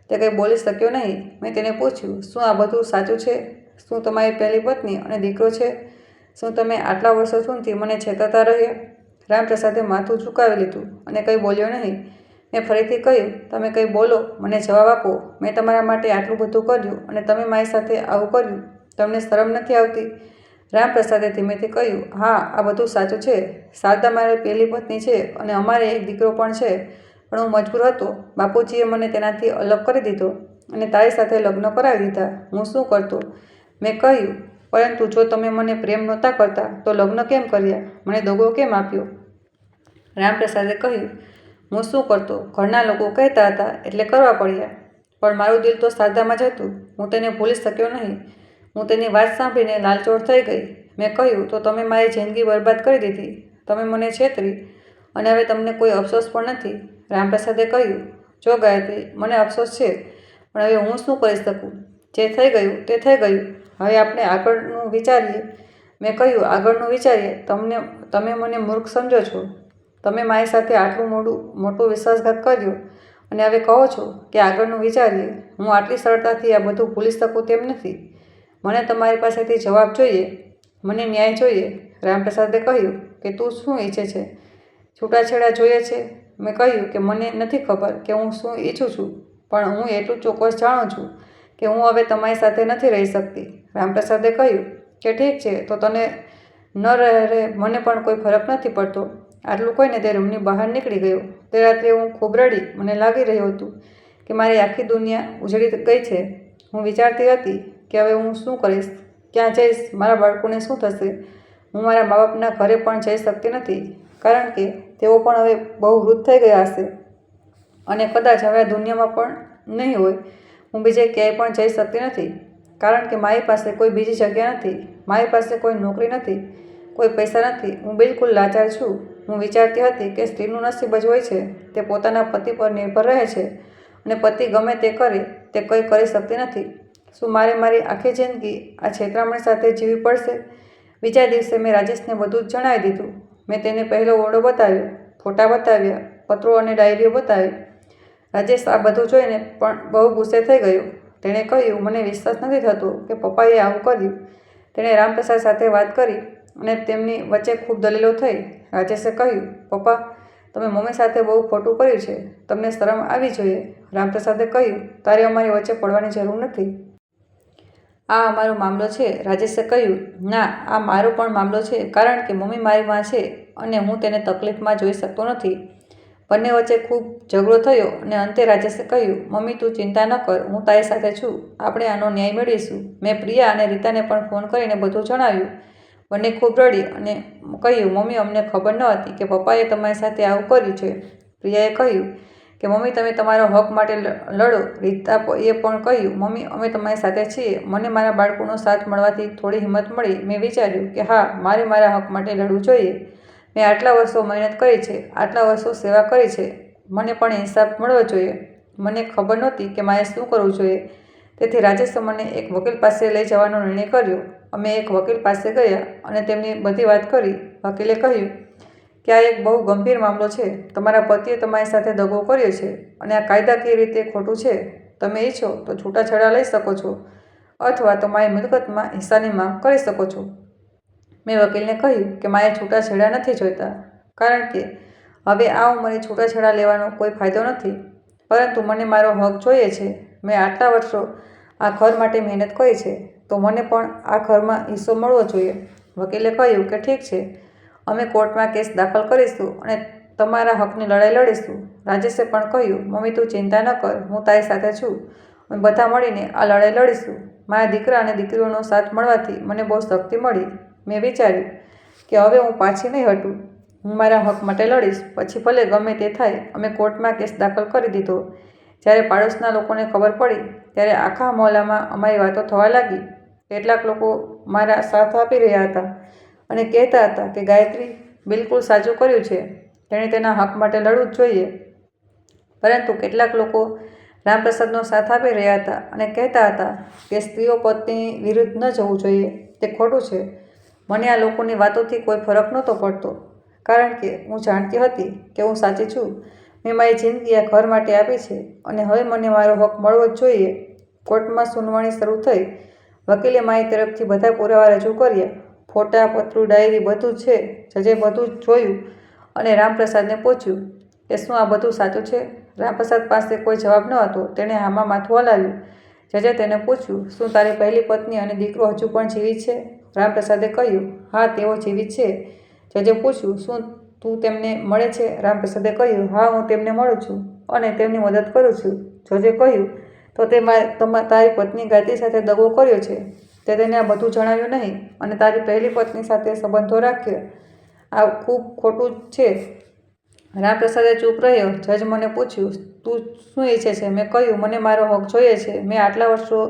તે કંઈ બોલી શક્યો નહીં. મેં તેને પૂછ્યું, શું આ બધું સાચું છે? શું તમારી પહેલી પત્ની અને દીકરો છે? શું તમે આટલા વર્ષો સુધી મને છેતરતા રહ્યા? રામપ્રસાદે માથું ઝુકાવી લીધું અને કંઈ બોલ્યો નહીં. મેં ફરીથી કહ્યું, તમે કંઈ બોલો, મને જવાબ આપો. મેં તમારા માટે આટલું બધું કર્યું અને તમે મારી સાથે આવું કર્યું. તમને શરમ નથી આવતી? રામપ્રસાદે ધીમેથી કહ્યું, હા, આ બધું સાચું છે. શારદા મારી પહેલી પત્ની છે અને અમારે એક દીકરો પણ છે. પણ હું મજબૂર હતો. બાપુજીએ મને તેનાથી અલગ કરી દીધો અને તારી સાથે લગ્ન કરાવી દીધા. હું શું કરતો? મેં કહ્યું, પરંતુ જો તમે મને પ્રેમ નહોતા કરતા તો લગ્ન કેમ કર્યા? મને દગો કેમ આપ્યો? રામપ્રસાદે કહ્યું, હું શું કરતો? ઘરના લોકો કહેતા હતા એટલે કરવા પડ્યા. પણ મારું દિલ તો શારદામાં જ હતું. હું તેને ભૂલી શક્યો નહીં. હું તેની વાત સાંભળીને લાલચોળ થઈ ગઈ. મેં કહ્યું, તો તમે મારી જિંદગી બરબાદ કરી દીધી. તમે મને છેતરી. અને હવે તમને કોઈ અફસોસ પણ નથી. રામપ્રસાદે કહ્યું, જો ગાયત્રી, મને અફસોસ છે, પણ હવે હું શું કરી શકું? જે થઈ ગયું તે થઈ ગયું. હવે આપણે આગળનું વિચારીએ. મેં કહ્યું, આગળનું વિચારીએ? તમે મને મૂર્ખ સમજો છો. તમે મારી સાથે આટલું મોટો વિશ્વાસઘાત કર્યો અને હવે કહો છો કે આગળનું વિચારીએ. હું આટલી સરળતાથી આ બધું ભૂલી શકું તેમ નથી. મને તમારી પાસેથી જવાબ જોઈએ. મને ન્યાય જોઈએ. રામપ્રસાદે કહ્યું કે તું શું ઈચ્છે છે? છૂટાછેડા જોઈએ છે? મેં કહ્યું કે મને નથી ખબર કે હું શું ઈચ્છું છું, પણ હું એટલું ચોક્કસ જાણું છું કે હું હવે તમારી સાથે નથી રહી શકતી. રામપ્રસાદે કહ્યું કે ઠીક છે, તો તને ન રહે મને પણ કોઈ ફરક નથી પડતો. આટલું કહીને તે રૂમની બહાર નીકળી ગયો. તે રાત્રે હું ખૂબ રડી. મને લાગી રહ્યું હતું કે મારી આખી દુનિયા ઉજળી ગઈ છે. હું વિચારતી હતી કે હવે હું શું કરીશ, ક્યાં જઈશ, મારા બાળકોને શું થશે. હું મારા મા બાપના ઘરે પણ જઈ શકતી નથી, કારણ કે તેઓ પણ હવે બહુ વૃદ્ધ થઈ ગયા હશે અને કદાચ હવે આ દુનિયામાં પણ નહીં હોય. હું બીજે ક્યાંય પણ જઈ શકતી નથી, કારણ કે મારી પાસે કોઈ બીજી જગ્યા નથી. મારી પાસે કોઈ નોકરી નથી, કોઈ પૈસા નથી. હું બિલકુલ લાચાર છું. હું વિચારતી હતી કે સ્ત્રીનું નસીબ જ હોય છે. તે પોતાના પતિ પર નિર્ભર રહે છે અને પતિ ગમે તે કરે, તે કંઈ કરી શકતી નથી. શું મારે મારી આખી જિંદગી આ છેતરામણી સાથે જીવવી પડશે? બીજા દિવસે મેં રાજેશને બધું જ જણાવી દીધું. મેં તેને પહેલો ઓરડો બતાવ્યો, ફોટા બતાવ્યા, પત્રો અને ડાયરીઓ બતાવી. રાજેશ આ બધું જોઈને પણ બહુ ગુસ્સે થઈ ગયો. તેણે કહ્યું, મને વિશ્વાસ નથી થતો કે પપ્પાએ આવું કર્યું. તેણે રામપ્રસાદ સાથે વાત કરી અને તેમની વચ્ચે ખૂબ દલીલો થઈ. રાજેશે કહ્યું, પપ્પા, તમે મમ્મી સાથે બહુ ખોટું કર્યું છે. તમને શરમ આવી જોઈએ. રામપ્રસાદે કહ્યું, તારે અમારી વચ્ચે પડવાની જરૂર નથી. આ અમારો મામલો છે. રાજેશે કહ્યું, ના, આ મારો પણ મામલો છે, કારણ કે મમ્મી મારી માં છે અને હું તેને તકલીફમાં જોઈ શકતો નથી. બંને વચ્ચે ખૂબ ઝઘડો થયો અને અંતે રાજેશે કહ્યું, મમ્મી, તું ચિંતા ન કર, હું તારી સાથે છું. આપણે આનો ન્યાય મેળવીશું. મેં પ્રિયા અને રીતાને પણ ફોન કરીને બધું જણાવ્યું. બંને ખૂબ રડી અને કહ્યું, મમ્મી, અમને ખબર ન હતી કે પપ્પાએ તમારી સાથે આવું કર્યું છે. પ્રિયાએ કહ્યું કે મમ્મી, તમે તમારો હક માટે લડો. રીતાએ પણ કહ્યું, મમ્મી, અમે તમારી સાથે છીએ. મને મારા બાળકોનો સાથ મળવાથી થોડી હિંમત મળી. મેં વિચાર્યું કે હા, મારે મારા હક માટે લડવું જોઈએ. મેં આટલા વર્ષો મહેનત કરી છે, આટલા વર્ષો સેવા કરી છે. મને પણ ઇન્સાફ મળવો જોઈએ. મને ખબર નહોતી કે મારે શું કરવું જોઈએ. તેથી રાજેશે મને એક વકીલ પાસે લઈ જવાનો નિર્ણય કર્યો. અમે એક વકીલ પાસે ગયા અને તેમની બધી વાત કરી. વકીલે કહ્યું કે આ એક બહુ ગંભીર મામલો છે. તમારા પતિએ તમારી સાથે દગો કર્યો છે અને આ કાયદાકીય રીતે ખોટું છે. તમે ઈચ્છો તો છૂટાછેડા લઈ શકો છો અથવા તમારી મિલકતમાં હિસ્સાની માંગ કરી શકો છો. મેં વકીલને કહ્યું કે મારે છૂટાછેડા નથી જોઈતા, કારણ કે હવે આ ઉંમરે છૂટાછેડા લેવાનો કોઈ ફાયદો નથી, પરંતુ મને મારો હક જોઈએ છે. મેં આટલા વર્ષો આ ઘર માટે મહેનત કરી છે, તો મને પણ આ ઘરમાં હિસ્સો મળવો જોઈએ. વકીલે કહ્યું કે ઠીક છે, અમે કોર્ટમાં કેસ દાખલ કરીશું અને તમારા હકની લડાઈ લડીશું. રાજેશે પણ કહ્યું, મમ્મી, તું ચિંતા ન કર, હું તારી સાથે છું. અમે બધા મળીને આ લડાઈ લડીશું. મારા દીકરા અને દીકરીઓનો સાથ મળવાથી મને બહુ શક્તિ મળી. મેં વિચાર્યું કે હવે હું પાછી નહીં હટું. હું મારા હક માટે લડીશ, પછી ભલે ગમે તે થાય. અમે કોર્ટમાં કેસ દાખલ કરી દીધો. જ્યારે પાડોશના લોકોને ખબર પડી, ત્યારે આખા મહોલ્લામાં અમારી વાતો થવા લાગી. કેટલાક લોકો મારા સાથ આપી રહ્યા હતા અને કહેતા હતા કે ગાયત્રી બિલકુલ સાચું કર્યું છે, તેણે તેના હક માટે લડવું જ જોઈએ. પરંતુ કેટલાક લોકો રામપ્રસાદનો સાથ આપી રહ્યા હતા અને કહેતા હતા કે સ્ત્રીઓ પત્નીની વિરુદ્ધ ન જવું જોઈએ, તે ખોટું છે. મને આ લોકોની વાતોથી કોઈ ફરક નહોતો પડતો, કારણ કે હું જાણતી હતી કે હું સાચી છું. મેં મારી જિંદગી આ ઘર માટે આપી છે અને હવે મને મારો હક મળવો જ જોઈએ. કોર્ટમાં સુનાવણી શરૂ થઈ. વકીલે મારી તરફથી બધા પુરાવા રજૂ કર્યા. ફોટા, પત્રો, ડાયરી બધું જ છે. જજે બધું જ જોયું અને રામપ્રસાદને પૂછ્યું કે શું આ બધું સાચું છે. રામપ્રસાદ પાસે કોઈ જવાબ ન હતો. તેણે હામાં માથું હલાવ્યું. જજે તેને પૂછ્યું, શું તારી પહેલી પત્ની અને દીકરો હજુ પણ જીવિત છે? રામપ્રસાદે કહ્યું, હા, તેઓ જીવિત છે. જજે પૂછ્યું, શું તું તેમને મળે છે? રામપ્રસાદે કહ્યું, હા, હું તેમને મળું છું અને તેમની મદદ કરું છું. જજે કહ્યું, તો તે તારી પત્ની ગાયત્રી સાથે દગો કર્યો છે. તે તેને આ બધું જણાવ્યું નહીં અને તારી પહેલી પત્ની સાથે સંબંધો રાખ્યા. આ ખૂબ ખોટું છે. રામપ્રસાદે ચૂપ રહ્યો. જજ મને પૂછ્યું, તું શું ઈચ્છે છે? મેં કહ્યું, મને મારો હક જોઈએ છે. મેં આટલા વર્ષો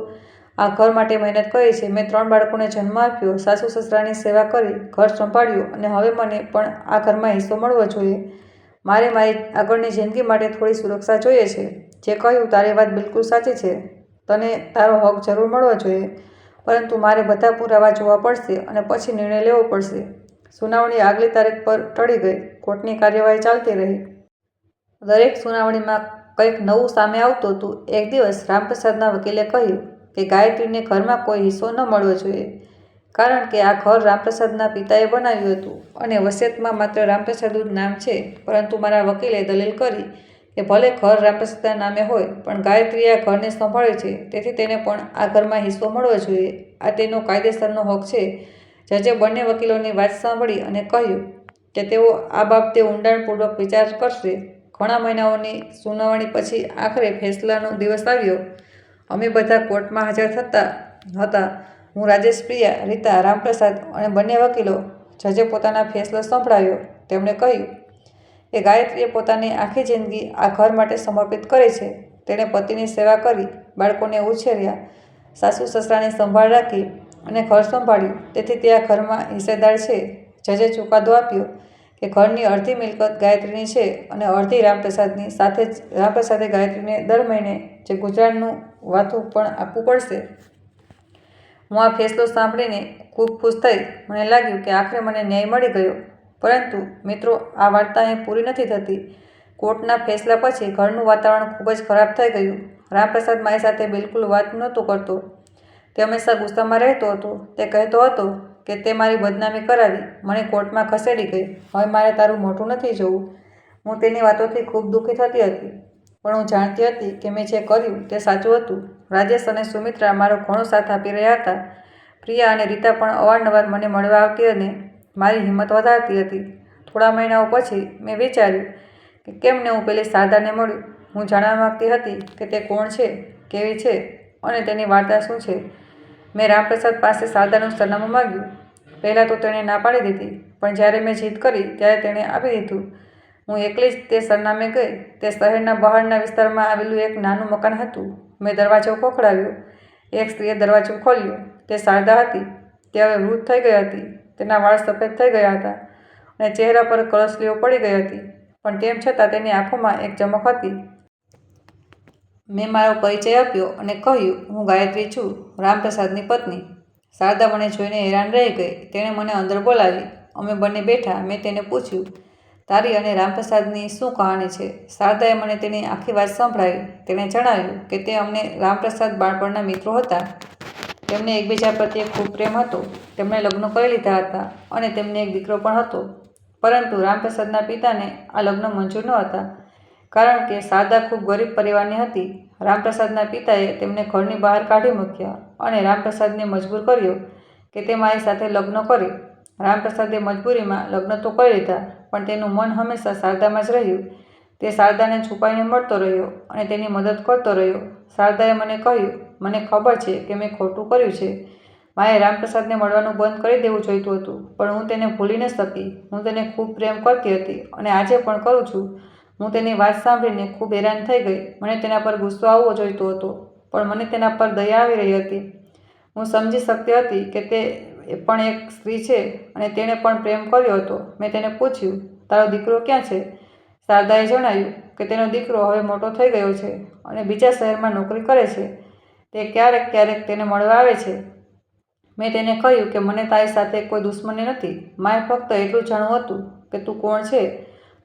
આ ઘર માટે મહેનત કરી છે. મેં 3 બાળકોને જન્મ આપ્યો, સાસુ સસરાની સેવા કરી, ઘર સંભાળ્યું અને હવે મને પણ આ ઘરમાં હિસ્સો મળવો જોઈએ. મારે મારી આગળની જિંદગી માટે થોડી સુરક્ષા જોઈએ છે. જે કહ્યું તારી વાત બિલકુલ સાચી છે. તને તારો હક જરૂર મળવો જોઈએ, પરંતુ મારે બધા પુરાવા જોવા પડશે અને પછી નિર્ણય લેવો પડશે. સુનાવણી આગલી તારીખ પર ટળી ગઈ. કોર્ટની કાર્યવાહી ચાલતી રહી. દરેક સુનાવણીમાં કંઈક નવું સામે આવતું હતું. એક દિવસ રામપ્રસાદના વકીલે કહ્યું કે ગાયત્રીને ઘરમાં કોઈ હિસ્સો ન મળવો જોઈએ, કારણ કે આ ઘર રામપ્રસાદના પિતાએ બનાવ્યું હતું અને વસિયતમાં માત્ર રામપ્રસાદનું નામ છે. પરંતુ મારા વકીલે દલીલ કરી કે ભલે ઘર રામપ્રસાદના નામે હોય, પણ ગાયત્રીએ આ ઘરને સંભાળ્યું છે, તેથી તેને પણ આ ઘરમાં હિસ્સો મળવો જોઈએ. આ તેનો કાયદેસરનો હક છે. જજે બંને વકીલોની વાત સાંભળી અને કહ્યું કે તેઓ આ બાબતે ઊંડાણપૂર્વક વિચાર કરશે. ઘણા મહિનાઓની સુનાવણી પછી આખરે ફેસલાનો દિવસ આવ્યો. અમે બધા કોર્ટમાં હાજર હતા. હું, રાજેશ, પ્રિયા, રીતા, રામપ્રસાદ અને બંને વકીલો. જજે પોતાના ફેસલો સંભળાવ્યો. તેમણે કહ્યું કે ગાયત્રીએ પોતાની આખી જિંદગી આ ઘર માટે સમર્પિત કરી છે. તેણે પતિની સેવા કરી, બાળકોને ઉછેર્યા, સાસુ-સસરાની સંભાળ રાખી અને ઘર સંભાળ્યું. તેથી તે આ ઘરમાં હિસ્સેદાર છે. જજે ચુકાદો આપ્યો કે ઘરની અડધી મિલકત ગાયત્રીની છે અને અડધી રામપ્રસાદની. સાથે જ રામપ્રસાદે ગાયત્રીને દર મહિને જે ગુજરાનનું વાતું પણ આપવું પડશે. હું આ ફેસલો સાંભળીને ખૂબ ખુશ થઈ. મને લાગ્યું કે આખરે મને ન્યાય મળી ગયો. પરંતુ મિત્રો, આ વાર્તા અહીં પૂરી નથી થતી. કોર્ટના ફેસલા પછી ઘરનું વાતાવરણ ખૂબ જ ખરાબ થઈ ગયું. રામપ્રસાદ મારી સાથે બિલકુલ વાત નહોતો કરતો. તે હંમેશા ગુસ્સામાં રહેતો હતો. તે કહેતો હતો કે તે મારી બદનામી કરાવી, મને કોર્ટમાં ખસેડી ગઈ. હવે મારે તારું મોઢું નથી જોવું. હું તેની વાતોથી ખૂબ દુઃખી થતી હતી, પણ હું જાણતી હતી કે મેં જે કર્યું તે સાચું હતું. રાજેશ અને સુમિત્રા મારો ઘણો સાથ આપી રહ્યા હતા. પ્રિયા અને રીતા પણ અવારનવાર મને મળવા આવતી અને મારી હિંમત વધારતી હતી. થોડા મહિનાઓ પછી મેં વિચાર્યું કે કેમ ને હું પેલી શારદાને મળું. હું જાણવા માંગતી હતી કે તે કોણ છે, કેવી છે અને તેની વાર્તા શું છે. મેં રામપ્રસાદ પાસે શારદાનું સરનામું માંગ્યું. પહેલાં તો તેણે ના પાડી દીધી, પણ જ્યારે મેં જીદ કરી ત્યારે તેણે આપી દીધું. હું એકલી જ તે સરનામે ગઈ. તે શહેરના બહારના વિસ્તારમાં આવેલું એક નાનું મકાન હતું. મેં દરવાજો ખખડાવ્યો. એક સ્ત્રીએ દરવાજો ખોલ્યો. તે શારદા હતી. તે હવે વૃદ્ધ થઈ ગઈ હતી. તેના વાળ સફેદ થઈ ગયા હતા અને ચહેરા પર કરસલીઓ પડી ગઈ હતી, પણ તેમ છતાં તેની આંખોમાં એક ચમક હતી. મેં મારો પરિચય આપ્યો અને કહ્યું, હું ગાયત્રી છું, રામપ્રસાદની પત્ની. શારદા મને જોઈને હેરાન રહી ગઈ. તેણે મને અંદર બોલાવી. અમે બંને બેઠા. મેં તેને પૂછ્યું, તારી અને રામપ્રસાદની શું કહાની છે? શારદાએ મને તેની આખી વાત સંભળાવી. તેણે જણાવ્યું કે તે અમને રામપ્રસાદ બાળપણના મિત્રો હતા. તેમને એકબીજા પ્રત્યે ખૂબ પ્રેમ હતો. તેમણે લગ્ન કરી લીધા હતા અને તેમને એક દીકરો પણ હતો. પરંતુ રામપ્રસાદના પિતાને આ લગ્ન મંજૂર ન હતા, કારણ કે શારદા ખૂબ ગરીબ પરિવારની હતી. રામપ્રસાદના પિતાએ તેમને ઘરની બહાર કાઢી મૂક્યા અને રામપ્રસાદને મજબૂર કર્યો કે તે મારી સાથે લગ્ન કરે. રામપ્રસાદે મજબૂરીમાં લગ્ન તો કરી લીધા, પણ તેનું મન હંમેશા શારદામાં જ રહ્યું. તે શારદાને છુપાઈને મળતો રહ્યો અને તેની મદદ કરતો રહ્યો. શારદાએ મને કહ્યું, મને ખબર છે કે મેં ખોટું કર્યું છે. મારે રામપ્રસાદને મળવાનું બંધ કરી દેવું જોઈતું હતું, પણ હું તેને ભૂલી ન શકી. હું તેને ખૂબ પ્રેમ કરતી હતી અને આજે પણ કરું છું. હું તેની વાત સાંભળીને ખૂબ હેરાન થઈ ગઈ. મને તેના પર ગુસ્સો આવવો જોઈતો હતો, પણ મને તેના પર દયા આવી રહી હતી. હું સમજી શકતી હતી કે તે પણ એક સ્ત્રી છે અને તેણે પણ પ્રેમ કર્યો હતો. મેં તેને પૂછ્યું, તારો દીકરો ક્યાં છે? શારદાએ જણાવ્યું કે તેનો દીકરો હવે મોટો થઈ ગયો છે અને બીજા શહેરમાં નોકરી કરે છે. તે ક્યારેક ક્યારેક તેને મળવા આવે છે. મેં તેને કહ્યું કે મને તારી સાથે કોઈ દુશ્મની નથી. મારે ફક્ત એટલું જાણવું હતું કે તું કોણ છે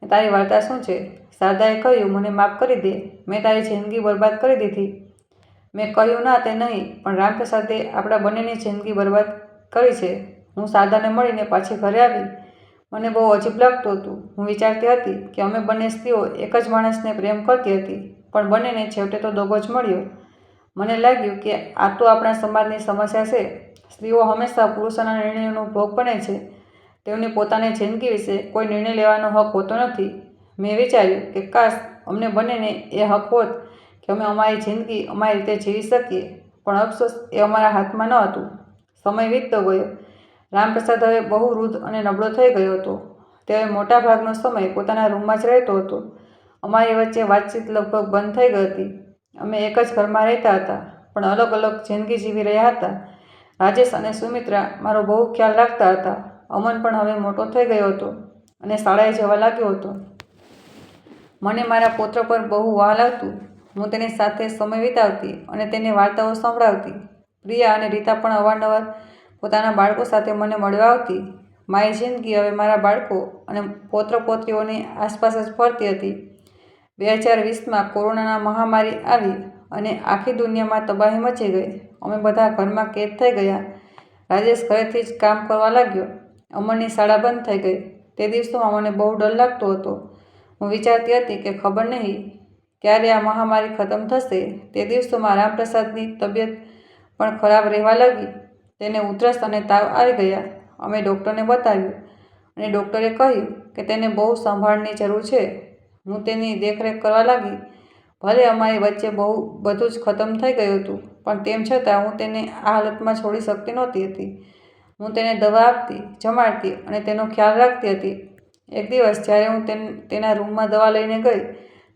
અને તારી વાર્તા શું છે. શારદાએ કહ્યું, મને માફ કરી દે. મેં તારી જિંદગી બરબાદ કરી દીધી. મેં કહ્યું, ના, તે નહીં, પણ રામપ્રસાદે આપણા બંનેની જિંદગી બરબાદ કરી છે. હું શારદાને મળીને પાછી ઘરે આવી. મને બહુ અજીબ લાગતું હતું. હું વિચારતી હતી કે અમે બંને સ્ત્રીઓ એક જ માણસને પ્રેમ કરતી હતી, પણ બંનેને છેવટે તો દગો જ મળ્યો. મને લાગ્યું કે આ તો આપણા સમાજની સમસ્યા છે. સ્ત્રીઓ હંમેશા પુરુષોના નિર્ણયોનો ભોગ બને છે. તેમને પોતાની જિંદગી વિશે કોઈ નિર્ણય લેવાનો હક હોતો નથી. મેં વિચાર્યું કે કાશ અમને બંનેને એ હક હોત કે અમે અમારી જિંદગી અમારી રીતે જીવી શકીએ, પણ અફસોસ એ અમારા હાથમાં ન હતું. સમય વીતતો ગયો. રામપ્રસાદ હવે બહુ વૃદ્ધ અને નબળો થઈ ગયો હતો. તે હવે મોટા ભાગનો સમય પોતાના રૂમમાં જ રહેતો હતો. અમારી વચ્ચે વાતચીત લગભગ બંધ થઈ ગઈ હતી. અમે એક જ ઘરમાં રહેતા હતા, પણ અલગ અલગ જિંદગી જીવી રહ્યા હતા. રાજેશ અને સુમિત્રા મારો બહુ ખ્યાલ રાખતા હતા. અમન પણ હવે મોટો થઈ ગયો હતો અને શાળાએ જવા લાગ્યો હતો. મને મારા પૌત્ર પર બહુ વહાલ આવતું. હું તેની સાથે સમય વિતાવતી અને તેને વાર્તાઓ સંભળાવતી. પ્રિયા અને રીતા પણ અવારનવાર પોતાના બાળકો સાથે મને મળવા આવતી. મારી જિંદગી હવે મારા બાળકો અને પૌત્ર પૌત્રીઓની આસપાસ જ ફરતી હતી. 2020માં કોરોનાના મહામારી આવી અને આખી દુનિયામાં તબાહી મચી ગઈ. અમે બધા ઘરમાં કેદ થઈ ગયા. રાજેશ ઘરેથી જ કામ કરવા લાગ્યો. અમરની શાળા બંધ થઈ ગઈ. તે દિવસોમાં મને બહુ ડર લાગતો હતો. હું વિચારતી હતી કે ખબર નહીં ક્યારે આ મહામારી ખતમ થશે. તે દિવસોમાં રામપ્રસાદની તબિયત પણ ખરાબ રહેવા લાગી. તેને ઉધરસ અને તાવ આવી ગયા. અમે ડૉક્ટરને બતાવ્યું અને ડૉક્ટરે કહ્યું કે તેને બહુ સંભાળની જરૂર છે. હું તેની દેખરેખ કરવા લાગી. ભલે અમારી વચ્ચે બધું જ ખતમ થઈ ગયું હતું, પણ તેમ છતાં હું તેને આ હાલતમાં છોડી શકતી નહોતી હતી. હું તેને દવા આપતી, જમાડતી અને તેનો ખ્યાલ રાખતી હતી. એક દિવસ જ્યારે હું તેના રૂમમાં દવા લઈને ગઈ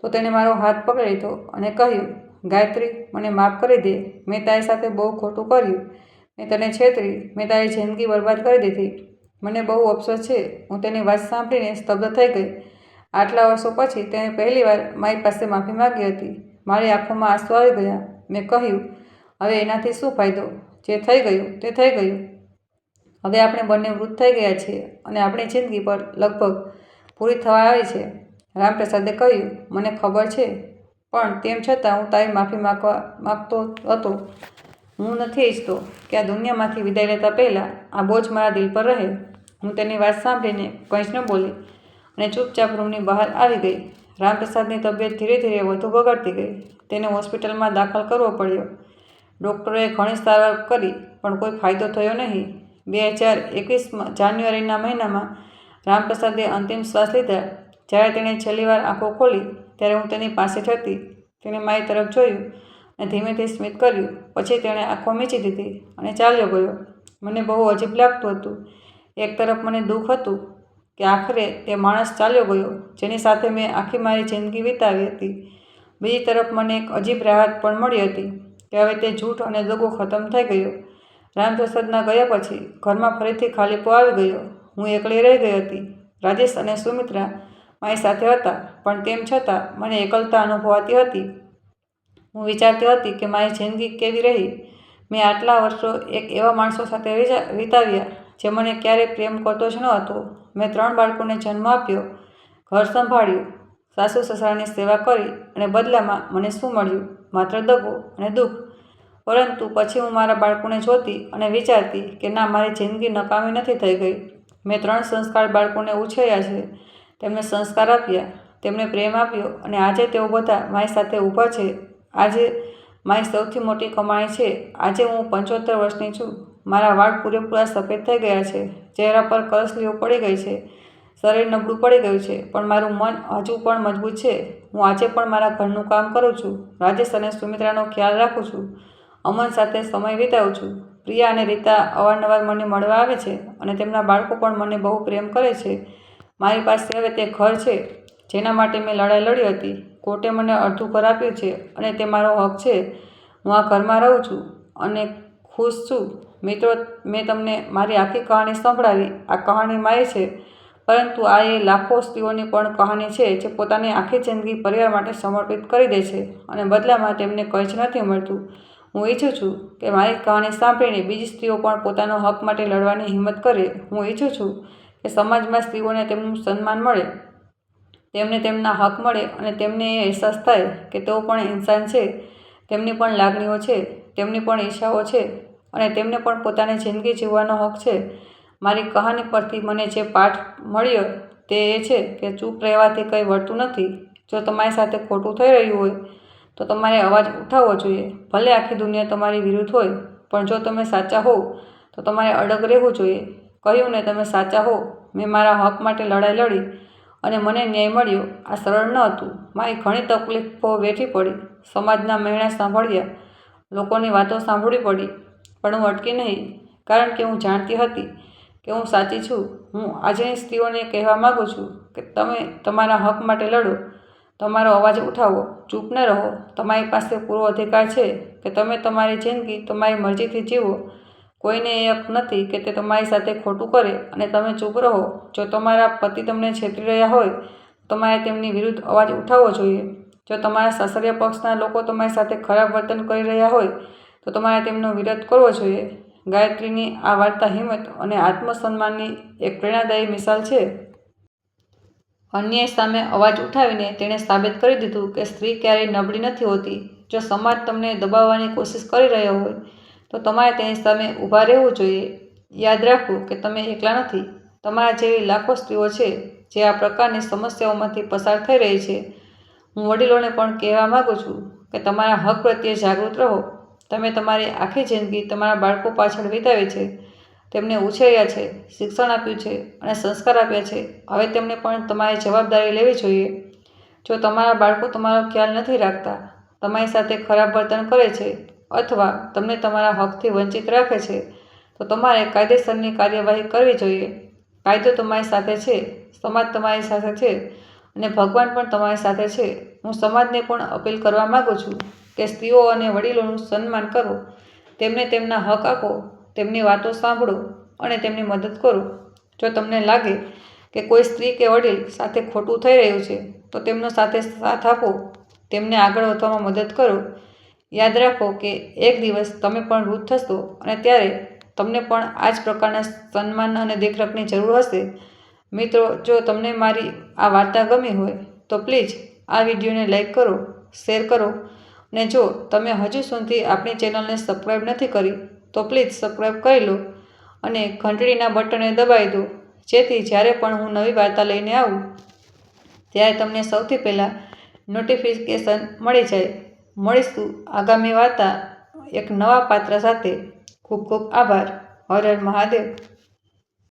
તો તેણે મારો હાથ પકડી લીધો અને કહ્યું, ગાયત્રી, મને માફ કરી દે. મેં તારી સાથે બહુ ખોટું કર્યું. મેં તને છેતરી. મેં તારી જિંદગી બરબાદ કરી દીધી. મને બહુ અફસોસ છે. હું તેની વાત સાંભળીને સ્તબ્ધ થઈ ગઈ. આટલા વર્ષો પછી તેણે પહેલીવાર મારી પાસે માફી માંગી હતી. મારી આંખોમાં આંસુ આવી ગયા. મેં કહ્યું, હવે એનાથી શું ફાયદો? જે થઈ ગયું તે થઈ ગયું. હવે આપણે બંને વૃદ્ધ થઈ ગયા છીએ અને આપણી જિંદગી પર લગભગ પૂરી થવા આવી છે. રામપ્રસાદે કહ્યું, મને ખબર છે, પણ તેમ છતાં હું તારી માફી માંગતો હતો. હું નથી ઈચ્છતો કે આ દુનિયામાંથી વિદાય લેતા પહેલાં આ બોજ મારા દિલ પર રહે. હું તેની વાત સાંભળીને કંઈ જ ન બોલી અને ચૂપચાપ રૂમની બહાર આવી ગઈ. રામપ્રસાદની તબિયત ધીરે ધીરે વધુ બગડતી ગઈ. તેને હોસ્પિટલમાં દાખલ કરવો પડ્યો. ડૉક્ટરોએ ઘણી સારવાર કરી, પણ કોઈ ફાયદો થયો નહીં. 2021 જાન્યુઆરીના મહિનામાં રામપ્રસાદે અંતિમ શ્વાસ લીધા. જ્યારે તેણે છેલ્લીવાર આંખો ખોલી ત્યારે હું તેની પાસે જ હતી. તેણે મારી તરફ જોયું અને ધીમેથી સ્મિત કર્યું. પછી તેણે આંખો મીચી દીધી અને ચાલ્યો ગયો. મને બહુ અજીબ લાગતું હતું. એક તરફ મને દુઃખ હતું કે આખરે તે માણસ ચાલ્યો ગયો જેની સાથે મેં આખી મારી જિંદગી વિતાવી હતી. બીજી તરફ મને એક અજીબ રાહત પણ મળી હતી કે હવે તે જૂઠ અને દગો ખતમ થઈ ગયો. રામપ્રસાદના ગયા પછી ઘરમાં ફરીથી ખાલીપો આવી ગયો. હું એકલી રહી ગઈ હતી. રાજેશ અને સુમિત્રા મારી સાથે હતા, પણ તેમ છતાં મને એકલતા અનુભવાતી હતી. હું વિચારતી હતી કે મારી જિંદગી કેવી રહી. મેં આટલા વર્ષો એક એવા માણસો સાથે વિતાવ્યા જે મને ક્યારેય પ્રેમ કરતો જ ન હતો. મેં 3 બાળકોને જન્મ આપ્યો, ઘર સંભાળ્યું, સાસુ સસરાની સેવા કરી અને બદલામાં મને શું મળ્યું? માત્ર દગો અને દુઃખ. પરંતુ પછી હું મારા બાળકોને જોતી અને વિચારતી કે ના, મારી જિંદગી નકામી નથી થઈ ગઈ. મેં 3 સંસ્કાર બાળકોને ઉછેર્યા છે, તેમને સંસ્કાર આપ્યા, તેમને પ્રેમ આપ્યો અને આજે તેઓ બધા મારી સાથે ઊભા છે. આજે મારી સૌથી મોટી કમાણી છે. આજે હું 75 વર્ષની છું. મારા વાળ પૂરેપૂરા સફેદ થઈ ગયા છે. ચહેરા પર કરસલીઓ પડી ગઈ છે. શરીર નબળું પડી ગયું છે, પણ મારું મન હજુ પણ મજબૂત છે. હું આજે પણ મારા ઘરનું કામ કરું છું. રાજેશ અને સુમિત્રાનો ખ્યાલ રાખું છું. અમન સાથે સમય વિતાવું છું. પ્રિયા અને રીતા અવારનવાર મને મળવા આવે છે અને તેમના બાળકો પણ મને બહુ પ્રેમ કરે છે. મારી પાસે હવે તે ઘર છે જેના માટે મેં લડાઈ લડી હતી. કોર્ટે મને અડધું ઘર આપ્યું છે અને તે મારો હક છે. હું આ ઘરમાં રહું છું અને ખુશ છું. મિત્રો, મેં તમને મારી આખી કહાની સંભળાવી. આ કહાની મારી છે, પરંતુ આ એ લાખો સ્ત્રીઓની પણ કહાની છે જે પોતાની આખી જિંદગી પરિવાર માટે સમર્પિત કરી દે છે અને બદલામાં તેમને કંઈ જ નથી મળતું. હું ઈચ્છું છું કે મારી કહાની સાંભળીને બીજી સ્ત્રીઓ પણ પોતાનો હક માટે લડવાની હિંમત કરે. હું ઈચ્છું છું કે સમાજમાં સ્ત્રીઓને તેમનું સન્માન મળે, તેમને તેમના હક મળે અને તેમને એ અહેસાસ થાય કે તેઓ પણ ઇન્સાન છે, તેમની પણ લાગણીઓ છે, તેમની પણ ઈચ્છાઓ છે અને તેમને પણ પોતાની જિંદગી જીવવાનો હક છે. મારી કહાની પરથી મને જે પાઠ મળ્યો તે એ છે કે ચૂપ રહેવાથી કંઈ વળતું નથી. જો તમારી સાથે ખોટું થઈ રહ્યું હોય તો તમારે અવાજ ઉઠાવવો જોઈએ. ભલે આખી દુનિયા તમારી વિરુદ્ધ હોય, પણ જો તમે સાચા હોવ તો તમારે અડગ રહેવું જોઈએ. કહ્યું ને, તમે સાચા હો. મેં મારા હક માટે લડાઈ લડી અને મને ન્યાય મળ્યો. આ સરળ ન હતું. મારી ઘણી તકલીફો વેઠવી પડી, સમાજના મહેણા સાંભળ્યા, લોકોની વાતો સાંભળવી પડી, પણ હું અટકી નહીં, કારણ કે હું જાણતી હતી કે હું સાચી છું. હું આજની સ્ત્રીઓને કહેવા માગું છું કે તમે તમારા હક માટે લડો, તમારો અવાજ ઉઠાવો, ચૂપ ન રહો. તમારી પાસે પૂરો અધિકાર છે કે તમે તમારી જિંદગી તમારી મરજીથી જીવો. કોઈને એ હક નથી કે તે તમારી સાથે ખોટું કરે અને તમે ચૂપ રહો. જો તમારા પતિ તમને છેતરી રહ્યા હોય તમારે તેમની વિરુદ્ધ અવાજ ઉઠાવવો જોઈએ. જો તમારા સાસરિયા પક્ષના લોકો તમારી સાથે ખરાબ વર્તન કરી રહ્યા હોય તો તમારે તેમનો વિરોધ કરવો જોઈએ. ગાયત્રીની આ વાર્તા હિંમત અને આત્મસન્માનની એક પ્રેરણાદાયી મિસાલ છે. અન્યાય સામે અવાજ ઉઠાવીને તેણે સાબિત કરી દીધું કે સ્ત્રી ક્યારેય નબળી નથી હોતી. જો સમાજ તમને દબાવવાની કોશિશ કરી રહ્યો હોય તો તમારે તેની સામે ઊભા રહેવું જોઈએ. યાદ રાખો કે તમે એકલા નથી. તમારા જેવી લાખો સ્ત્રીઓ છે જે આ પ્રકારની સમસ્યાઓમાંથી પસાર થઈ રહી છે. હું વડીલોને પણ કહેવા માંગુ છું કે તમારા હક પ્રત્યે જાગૃત રહો. તમે તમારી આખી જિંદગી તમારા બાળકો પાછળ વિતાવી છે, તેમને ઉછેર્યા છે, શિક્ષણ આપ્યું છે અને સંસ્કાર આપ્યા છે. હવે તેમને પણ તમારી જવાબદારી લેવી જોઈએ. જો તમારા બાળકો તમારો ખ્યાલ નથી રાખતા, તમારી સાથે ખરાબ વર્તન કરે છે અથવા તમને તમારા હકથી વંચિત રાખે છે તો તમારે કાયદેસરની કાર્યવાહી કરવી જોઈએ. કાયદો તમારી સાથે છે, સમાજ તમારી સાથે છે અને ભગવાન પણ તમારી સાથે છે. હું સમાજને પણ અપીલ કરવા માંગુ છું કે સ્ત્રીઓ અને વડીલોનું સન્માન કરો, તેમને તેમના હક આપો, તેમની વાતો સાંભળો અને તેમની મદદ કરો. જો તમને લાગે કે કોઈ સ્ત્રી કે વડીલ સાથે ખોટું થઈ રહ્યું છે તો તેમનો સાથે સાથ આપો, તેમને આગળ વધવામાં મદદ કરો. યાદ રાખો કે એક દિવસ તમે પણ વૃદ્ધ થશો અને ત્યારે તમને પણ આ જ પ્રકારના સન્માન અને દેખરેખની જરૂર હશે. મિત્રો, જો તમને મારી આ વાર્તા ગમી હોય તો પ્લીઝ આ વિડીયોને લાઈક કરો, શેર કરો અને જો તમે હજુ સુધી આપણી ચેનલને સબસ્ક્રાઈબ નથી કરી તો પ્લીઝ સબસ્ક્રાઈબ કરી લો અને ઘંટડીના બટનને દબાવી દો, જેથી જ્યારે પણ હું નવી વાર્તા લઈને આવું ત્યારે તમને સૌથી પહેલાં નોટિફિકેશન મળી જાય. મળીશું આગામી વાર્તા એક નવા પાત્ર સાથે. ખૂબ ખૂબ આભાર. હર હર મહાદેવ.